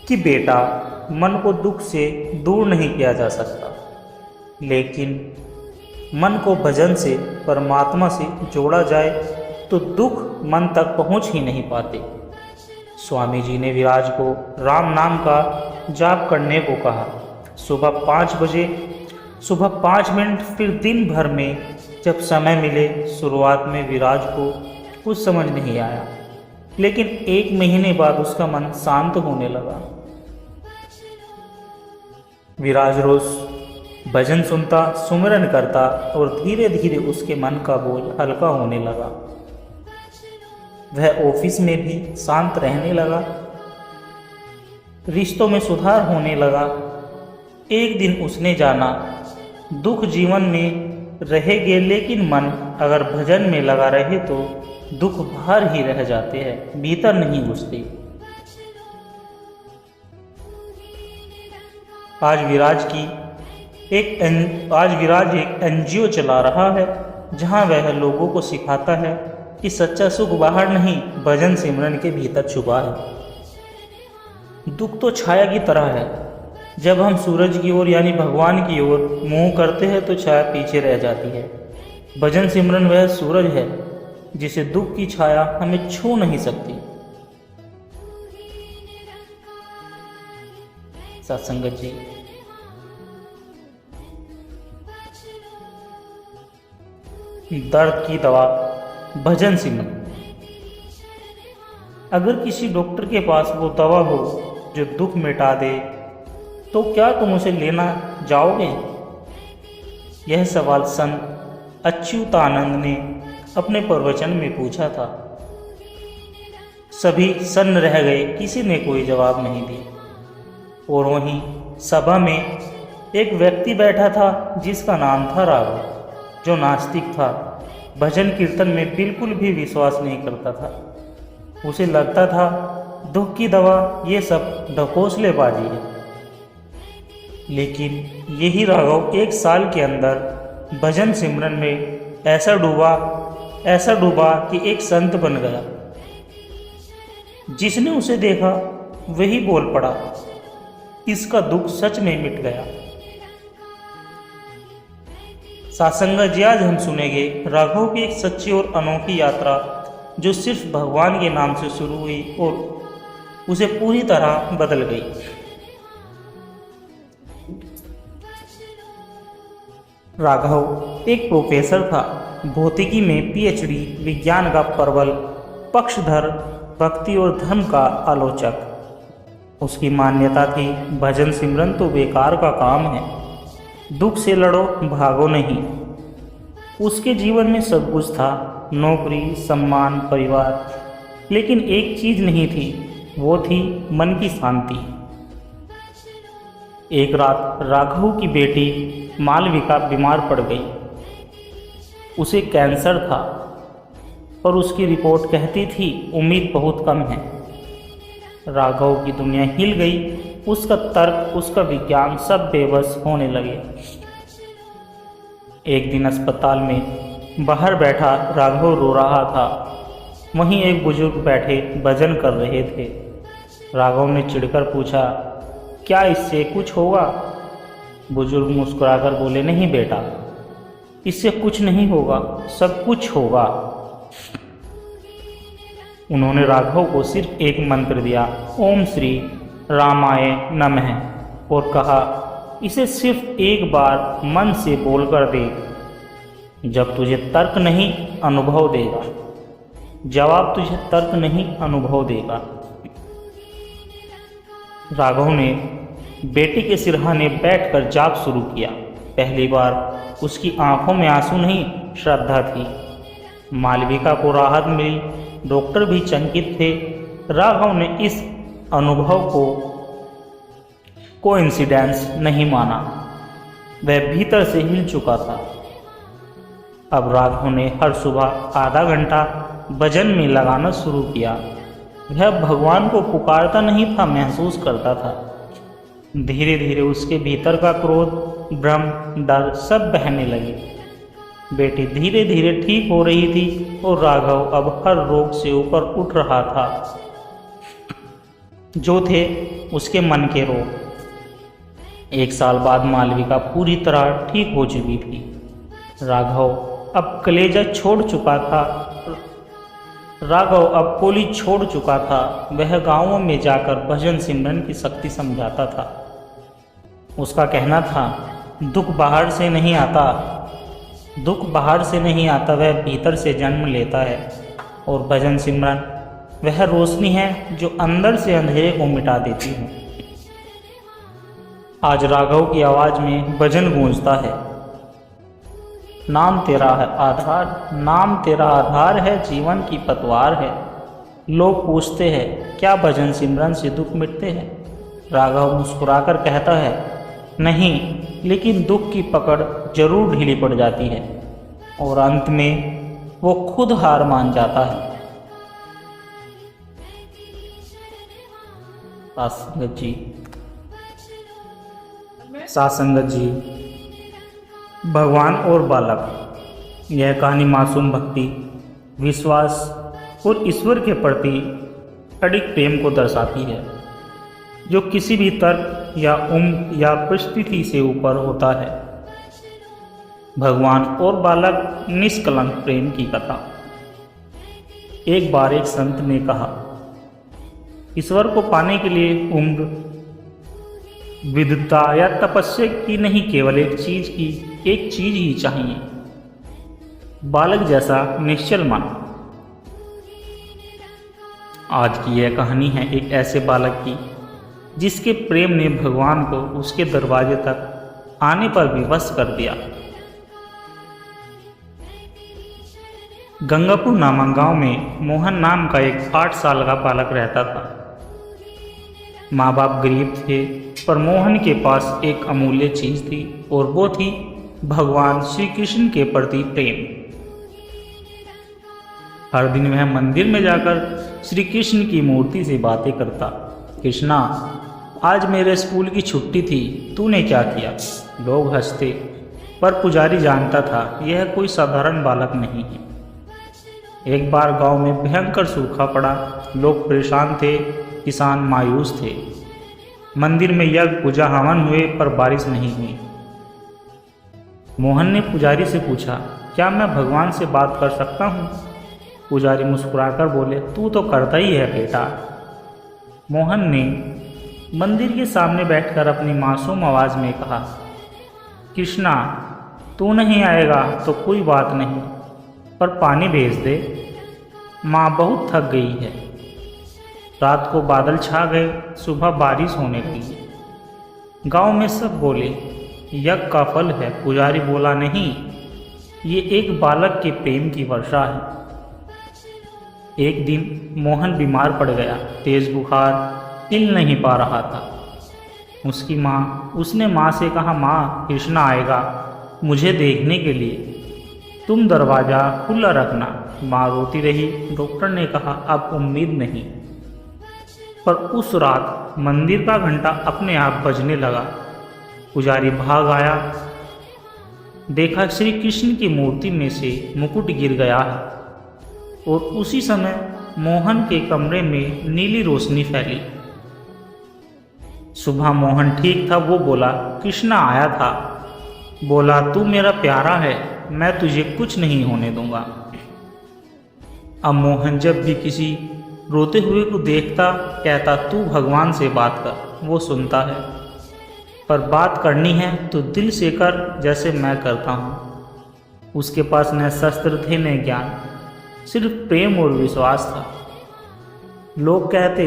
कि बेटा, मन को दुख से दूर नहीं किया जा सकता, लेकिन मन को भजन से, परमात्मा से जोड़ा जाए तो दुख मन तक पहुंच ही नहीं पाते। स्वामी जी ने विराज को राम नाम का जाप करने को कहा। सुबह 5 बजे, सुबह 5 मिनट, फिर दिन भर में जब समय मिले। शुरुआत में विराज को कुछ समझ नहीं आया, लेकिन 1 महीने बाद उसका मन शांत होने लगा। विराज रोज भजन सुनता, सुमिरन करता और धीरे धीरे उसके मन का बोझ हल्का होने लगा। वह ऑफिस में भी शांत रहने लगा। रिश्तों में सुधार होने लगा। एक दिन उसने जाना, दुख जीवन में रहेंगे, लेकिन मन अगर भजन में लगा रहे तो दुख बाहर ही रह जाते हैं, भीतर नहीं घुसते। आज विराज एक एनजीओ चला रहा है, जहां वह लोगों को सिखाता है कि सच्चा सुख बाहर नहीं, भजन सिमरन के भीतर छुपा है। दुख तो छाया की तरह है, जब हम सूरज की ओर यानी भगवान की ओर मुंह करते हैं तो छाया पीछे रह जाती है। भजन सिमरन वह सूरज है जिसे दुख की छाया हमें छू नहीं सकती। सत्संगत जी, दर्द की दवा भजन सिमरन। अगर किसी डॉक्टर के पास वो दवा हो जो दुख मिटा दे, तो क्या तुम उसे लेना जाओगे? यह सवाल संत अच्युतानंद ने अपने प्रवचन में पूछा था। सभी सन्न रह गए, किसी ने कोई जवाब नहीं दिया। और वहीं सभा में एक व्यक्ति बैठा था जिसका नाम था राघव, जो नास्तिक था, भजन कीर्तन में बिल्कुल भी विश्वास नहीं करता था। उसे लगता था दुख की दवा ये सब ढकोसलेबाजी है। लेकिन यही राघव 1 साल के अंदर भजन सिमरन में ऐसा डूबा कि एक संत बन गया। जिसने उसे देखा वही बोल पड़ा, इसका दुख सच में मिट गया। सत्संग जी, आज हम सुनेंगे राघव की एक सच्ची और अनोखी यात्रा, जो सिर्फ भगवान के नाम से शुरू हुई और उसे पूरी तरह बदल गई। राघव एक प्रोफेसर था, भौतिकी में पीएचडी, विज्ञान का प्रबल पक्षधर, भक्ति और धर्म का आलोचक। उसकी मान्यता थी भजन सिमरन तो बेकार का काम है, दुख से लड़ो, भागो नहीं। उसके जीवन में सब कुछ था, नौकरी, सम्मान, परिवार, लेकिन एक चीज नहीं थी, वो थी मन की शांति। एक रात राघव की बेटी मालविका बीमार पड़ गई। उसे कैंसर था और उसकी रिपोर्ट कहती थी उम्मीद बहुत कम है। राघव की दुनिया हिल गई, उसका तर्क, उसका विज्ञान सब बेबस होने लगे। एक दिन अस्पताल में बाहर बैठा राघव रो रहा था। वहीं एक बुजुर्ग बैठे भजन कर रहे थे। राघव ने चिढ़कर पूछा, क्या इससे कुछ होगा? बुजुर्ग मुस्कुराकर बोले, नहीं बेटा, इससे कुछ नहीं होगा, सब कुछ होगा। उन्होंने राघव को सिर्फ एक मंत्र दिया, ओम श्री रामाय नमः, और कहा, इसे सिर्फ एक बार मन से बोलकर देख, जब तुझे तर्क नहीं अनुभव देगा। जवाब तुझे तर्क नहीं अनुभव देगा। राघव ने बेटी के सिरहाने बैठकर जाप शुरू किया। पहली बार उसकी आंखों में आंसू नहीं, श्रद्धा थी। मालविका को राहत मिली, डॉक्टर भी चकित थे। राघव ने इस अनुभव को कोइंसिडेंस नहीं माना, वह भीतर से हिल चुका था। अब राघव ने हर सुबह आधा घंटा भजन में लगाना शुरू किया। वह भगवान को पुकारता नहीं था, महसूस करता था। धीरे धीरे उसके भीतर का क्रोध, भ्रम, डर सब बहने लगे। बेटी धीरे धीरे ठीक हो रही थी और राघव अब हर रोग से ऊपर उठ रहा था जो थे उसके मन के रोग। 1 साल बाद मालविका पूरी तरह ठीक हो चुकी थी। राघव अब कलेजा छोड़ चुका था। राघव अब कोली छोड़ चुका था। वह गांवों में जाकर भजन सिमरन की शक्ति समझाता था। उसका कहना था, दुख बाहर से नहीं आता, दुख बाहर से नहीं आता, वह भीतर से जन्म लेता है। और भजन सिमरन वह रोशनी है जो अंदर से अंधेरे को मिटा देती है। आज राघव की आवाज में भजन गूंजता है, नाम तेरा है आधार, नाम तेरा आधार है, जीवन की पतवार है। लोग पूछते हैं, क्या भजन सिमरन से दुख मिटते हैं? राघव मुस्कुराकर कहता है, नहीं, लेकिन दुख की पकड़ जरूर ढीली पड़ जाती है और अंत में वो खुद हार मान जाता है। साथ संगत जी, भगवान और बालक, यह कहानी मासूम भक्ति, विश्वास और ईश्वर के प्रति अडिग प्रेम को दर्शाती है, जो किसी भी तर्क या उम्र या परिस्थिति से ऊपर होता है। भगवान और बालक निष्कलंक प्रेम की कथा। एक बार एक संत ने कहा, ईश्वर को पाने के लिए उम्र, विद्वता या तपस्या की नहीं, केवल एक चीज ही चाहिए, बालक जैसा निश्चल मन। आज की यह कहानी है एक ऐसे बालक की जिसके प्रेम ने भगवान को उसके दरवाजे तक आने पर विवश कर दिया। गंगापुर नामक गांव में मोहन नाम का एक 8 साल का बालक रहता था। माँ बाप गरीब थे, पर मोहन के पास एक अमूल्य चीज थी और वो थी भगवान श्री कृष्ण के प्रति प्रेम। हर दिन वह मंदिर में जाकर श्री कृष्ण की मूर्ति से बातें करता। कृष्णा, आज मेरे स्कूल की छुट्टी थी, तूने क्या किया? लोग हंसते, पर पुजारी जानता था यह कोई साधारण बालक नहीं है। एक बार गांव में भयंकर सूखा पड़ा, लोग परेशान थे, किसान मायूस थे। मंदिर में यज्ञ पूजा हवन हुए, पर बारिश नहीं हुई। मोहन ने पुजारी से पूछा, क्या मैं भगवान से बात कर सकता हूँ? पुजारी मुस्कुराकर बोले, तू तो करता ही है बेटा। मोहन ने मंदिर के सामने बैठकर अपनी मासूम आवाज में कहा, कृष्णा, तू नहीं आएगा तो कोई बात नहीं, पर पानी भेज दे, माँ बहुत थक गई है। रात को बादल छा गए, सुबह बारिश होने लगी। गांव में सब बोले, यज्ञ का फल है। पुजारी बोला, नहीं, ये एक बालक के प्रेम की वर्षा है। एक दिन मोहन बीमार पड़ गया, तेज बुखार, हिल नहीं पा रहा था। उसने माँ से कहा, माँ, कृष्णा आएगा मुझे देखने के लिए, तुम दरवाज़ा खुला रखना। माँ रोती रही। डॉक्टर ने कहा, अब उम्मीद नहीं। पर उस रात मंदिर का घंटा अपने आप बजने लगा। पुजारी भाग आया, देखा श्री कृष्ण की मूर्ति में से मुकुट गिर गया है और उसी समय मोहन के कमरे में नीली रोशनी फैली। सुबह मोहन ठीक था, वो बोला, कृष्णा आया था, बोला, तू मेरा प्यारा है, मैं तुझे कुछ नहीं होने दूंगा। अब मोहन जब भी किसी रोते हुए को देखता, कहता, तू भगवान से बात कर, वो सुनता है, पर बात करनी है तो दिल से कर, जैसे मैं करता हूँ। उसके पास न शस्त्र थे न ज्ञान, सिर्फ प्रेम और विश्वास था। लोग कहते,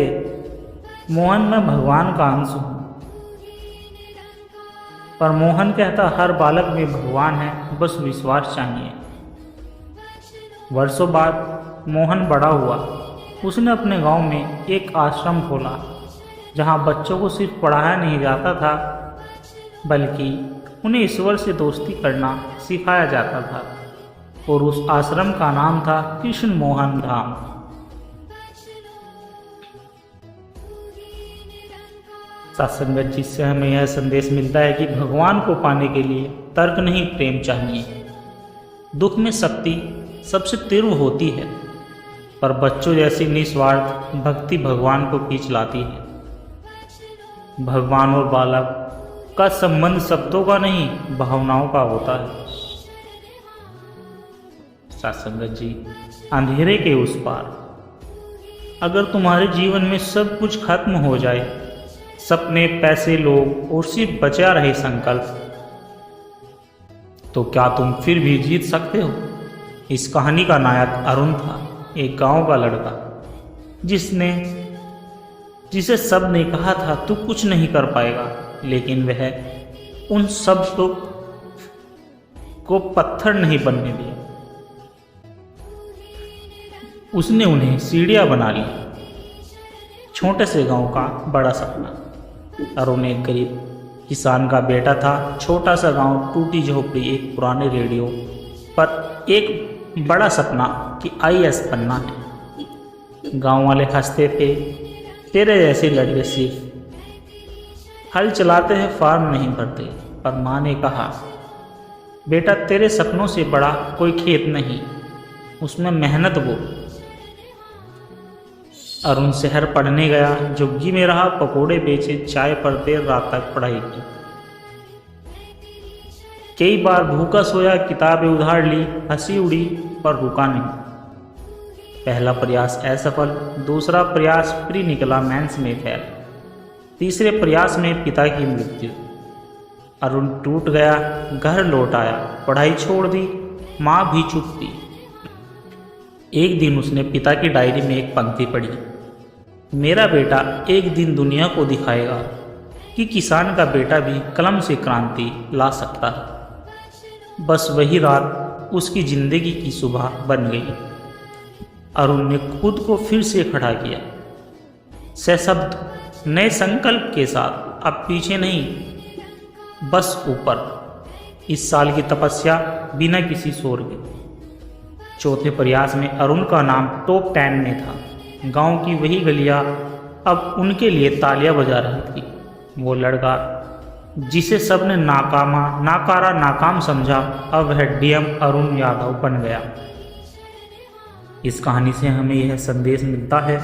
मोहन मैं भगवान का अंश हूँ, पर मोहन कहता हर बालक में भगवान है, बस विश्वास चाहिए। वर्षों बाद मोहन बड़ा हुआ। उसने अपने गांव में एक आश्रम खोला जहां बच्चों को सिर्फ पढ़ाया नहीं जाता था, बल्कि उन्हें ईश्वर से दोस्ती करना सिखाया जाता था। और उस आश्रम का नाम था कृष्ण मोहन धाम। सत्संगत जी से हमें यह संदेश मिलता है कि भगवान को पाने के लिए तर्क नहीं, प्रेम चाहिए। दुख में शक्ति सबसे तीव्र होती है, पर बच्चों जैसी निस्वार्थ भक्ति भगवान को खींच लाती है। भगवान और बालक का संबंध शब्दों का नहीं, भावनाओं का होता है। सत्संगत जी, अंधेरे के उस पार, अगर तुम्हारे जीवन में सब कुछ खत्म हो जाए, सपने, पैसे, लोग और सिर्फ बचा रहे संकल्प, तो क्या तुम फिर भी जीत सकते हो? इस कहानी का नायक अरुण था, एक गांव का लड़का जिसे सब ने कहा था तू कुछ नहीं कर पाएगा, लेकिन वह उन सब को पत्थर नहीं बनने दिया। उसने उन्हें सीढ़ियां बना ली। छोटे से गांव का बड़ा सपना। अरुण एक गरीब किसान का बेटा था। छोटा सा गांव, टूटी झोपड़ी, एक पुराने रेडियो, पर एक बड़ा सपना कि IAS बनना है। गांव वाले हंसते थे, तेरे जैसे लड़के सिर्फ हल चलाते हैं, फार्म नहीं भरते। पर माँ ने कहा, बेटा तेरे सपनों से बड़ा कोई खेत नहीं, उसमें मेहनत वो। अरुण शहर पढ़ने गया, झुग्गी में रहा, पकोड़े बेचे, चाय पर देर रात तक पढ़ाई की। कई बार भूखा सोया, किताबें उधार ली, हंसी उड़ी, पर रुका नहीं। पहला प्रयास असफल, दूसरा प्रयास प्री निकला, मेंस में फेल, तीसरे प्रयास में पिता की मृत्यु। अरुण टूट गया, घर लौट आया, पढ़ाई छोड़ दी, माँ भी चुप थी। एक दिन उसने पिता की डायरी में एक पंक्ति पढ़ी, मेरा बेटा एक दिन दुनिया को दिखाएगा कि किसान का बेटा भी कलम से क्रांति ला सकता है। बस वही रात उसकी जिंदगी की सुबह बन गई। अरुण ने खुद को फिर से खड़ा किया, सशब्द, नए संकल्प के साथ। अब पीछे नहीं, बस ऊपर। इस साल की तपस्या बिना किसी शोर के। चौथे प्रयास में अरुण का नाम टॉप 10 में था। गांव की वही गलियां अब उनके लिए तालियां बजा रही थी। वो लड़का जिसे सबने नाकारा, नाकाम समझा, अब वह DM अरुण यादव बन गया। इस कहानी से हमें यह संदेश मिलता है,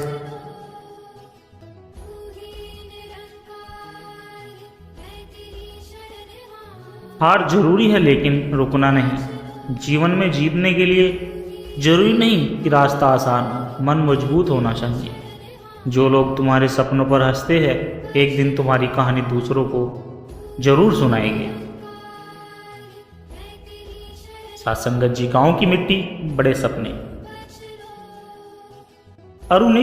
हार जरूरी है लेकिन रुकना नहीं। जीवन में जीतने के लिए जरूरी नहीं कि रास्ता आसान हो, मन मजबूत होना चाहिए। जो लोग तुम्हारे सपनों पर हंसते हैं, एक दिन तुम्हारी कहानी दूसरों को जरूर सुनाएंगे। सत्संगत जी, गांव की मिट्टी, बड़े सपने। अरुण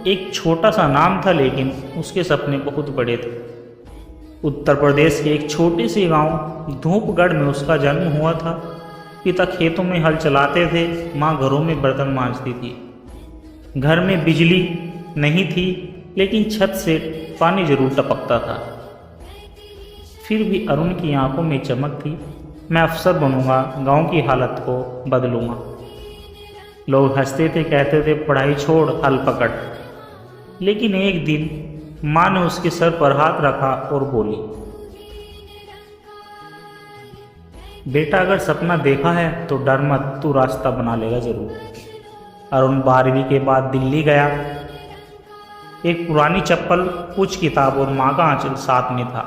एक छोटा सा नाम था, लेकिन उसके सपने बहुत बड़े थे। उत्तर प्रदेश के एक छोटे से गांव धूपगढ़ में उसका जन्म हुआ था। पिता खेतों में हल चलाते थे, माँ घरों में बर्तन मांजती थी। घर में बिजली नहीं थी, लेकिन छत से पानी जरूर टपकता था। फिर भी अरुण की आंखों में चमक थी, मैं अफसर बनूंगा, गांव की हालत को बदलूंगा। लोग हंसते थे, कहते थे पढ़ाई छोड़, हल पकड़। लेकिन एक दिन माँ ने उसके सर पर हाथ रखा और बोली, बेटा अगर सपना देखा है तो डर मत, तू रास्ता बना लेगा जरूर। अरुण 12वीं के बाद दिल्ली गया। एक पुरानी चप्पल, कुछ किताब और माँ का आंचल साथ में था।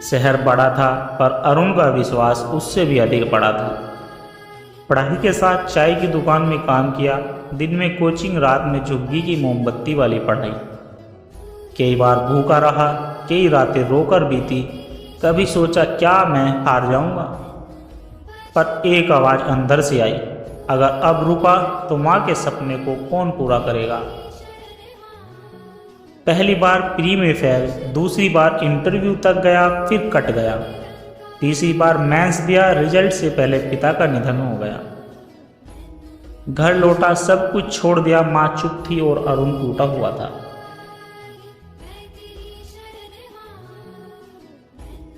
शहर बड़ा था, पर अरुण का विश्वास उससे भी अधिक बड़ा था। पढ़ाई के साथ चाय की दुकान में काम किया, दिन में कोचिंग, रात में झुग्गी की मोमबत्ती वाली पढ़ाई। कई बार भूखा रहा, कई रातें रोकर बीती। कभी सोचा क्या मैं हार जाऊंगा, पर एक आवाज़ अंदर से आई, अगर अब रुका तो माँ के सपने को कौन पूरा करेगा। पहली बार प्री में फेल, दूसरी बार इंटरव्यू तक गया फिर कट गया, तीसरी बार मेंस दिया, रिजल्ट से पहले पिता का निधन हो गया। घर लौटा, सब कुछ छोड़ दिया, माँ चुप थी और अरुण टूटा हुआ था।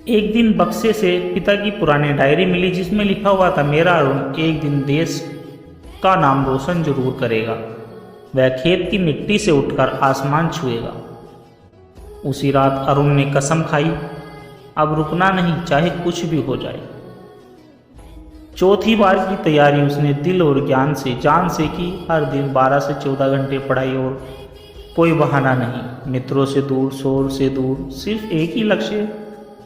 एक दिन बक्से से पिता की पुरानी डायरी मिली जिसमें लिखा हुआ था, मेरा अरुण एक दिन देश का नाम रोशन जरूर करेगा, वह खेत की मिट्टी से उठकर आसमान छुएगा। उसी रात अरुण ने कसम खाई, अब रुकना नहीं, चाहे कुछ भी हो जाए। चौथी बार की तैयारी उसने दिल और ज्ञान से, जान से की। हर दिन 12 से 14 घंटे पढ़ाई और कोई बहाना नहीं। मित्रों से दूर, शोर से दूर, सिर्फ एक ही लक्ष्य,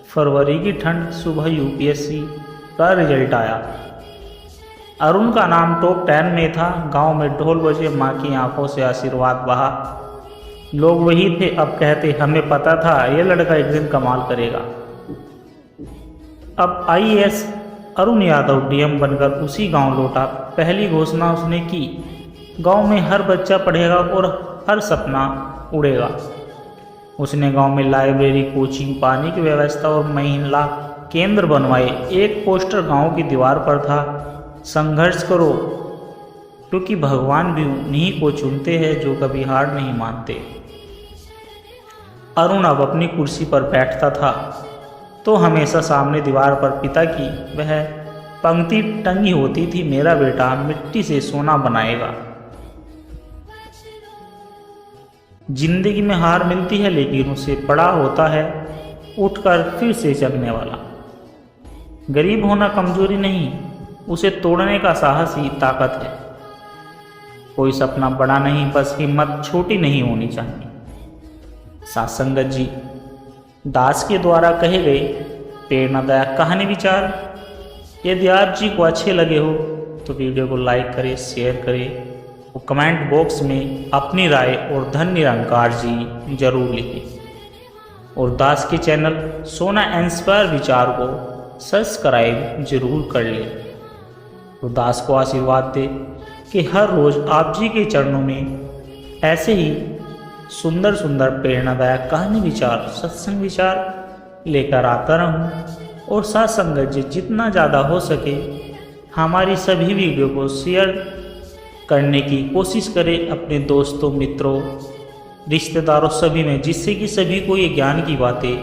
फरवरी की ठंड, सुबह यूपीएससी का रिजल्ट आया। अरुण का नाम टॉप 10 में था। गांव में ढोल बजे, माँ की आंखों से आशीर्वाद बहा। लोग वही थे, अब कहते हमें पता था ये लड़का एक दिन कमाल करेगा। अब आईएएस अरुण यादव डीएम बनकर उसी गांव लौटा। पहली घोषणा उसने की, गांव में हर बच्चा पढ़ेगा और हर सपना उड़ेगा। उसने गांव में लाइब्रेरी, कोचिंग, पानी की व्यवस्था और महिला केंद्र बनवाए। एक पोस्टर गांव की दीवार पर था, संघर्ष करो क्योंकि भगवान भी उन्हीं को चुनते हैं जो कभी हार नहीं मानते। अरुण अब अपनी कुर्सी पर बैठता था तो हमेशा सामने दीवार पर पिता की वह पंक्ति टंगी होती थी, मेरा बेटा मिट्टी से सोना बनाएगा। जिंदगी में हार मिलती है लेकिन उसे बड़ा होता है उठकर फिर से जगने वाला। गरीब होना कमजोरी नहीं, उसे तोड़ने का साहस ही ताकत है। कोई सपना बड़ा नहीं, बस हिम्मत छोटी नहीं होनी चाहिए। सात्संगत जी दास के द्वारा कहे गए प्रेरणादायक कहानी विचार यदि आप जी को अच्छे लगे हो तो वीडियो को लाइक करें, शेयर करें और कमेंट बॉक्स में अपनी राय और धन निरंकार जी जरूर लिखें। और दास के चैनल सोना इंस्पायर विचार को सब्सक्राइब जरूर कर लें। तो दास को आशीर्वाद दे कि हर रोज आप जी के चरणों में ऐसे ही सुंदर सुंदर प्रेरणादायक कहानी विचार, सत्संग विचार लेकर आता रहूं। और साथ संगत जी जितना ज़्यादा हो सके हमारी सभी वीडियो को शेयर करने की कोशिश करें अपने दोस्तों, मित्रों, रिश्तेदारों सभी में, जिससे कि सभी को ये ज्ञान की बातें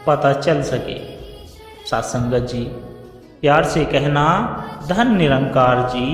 पता चल सके। साथ संगत जी प्यार से कहना, धन निरंकार जी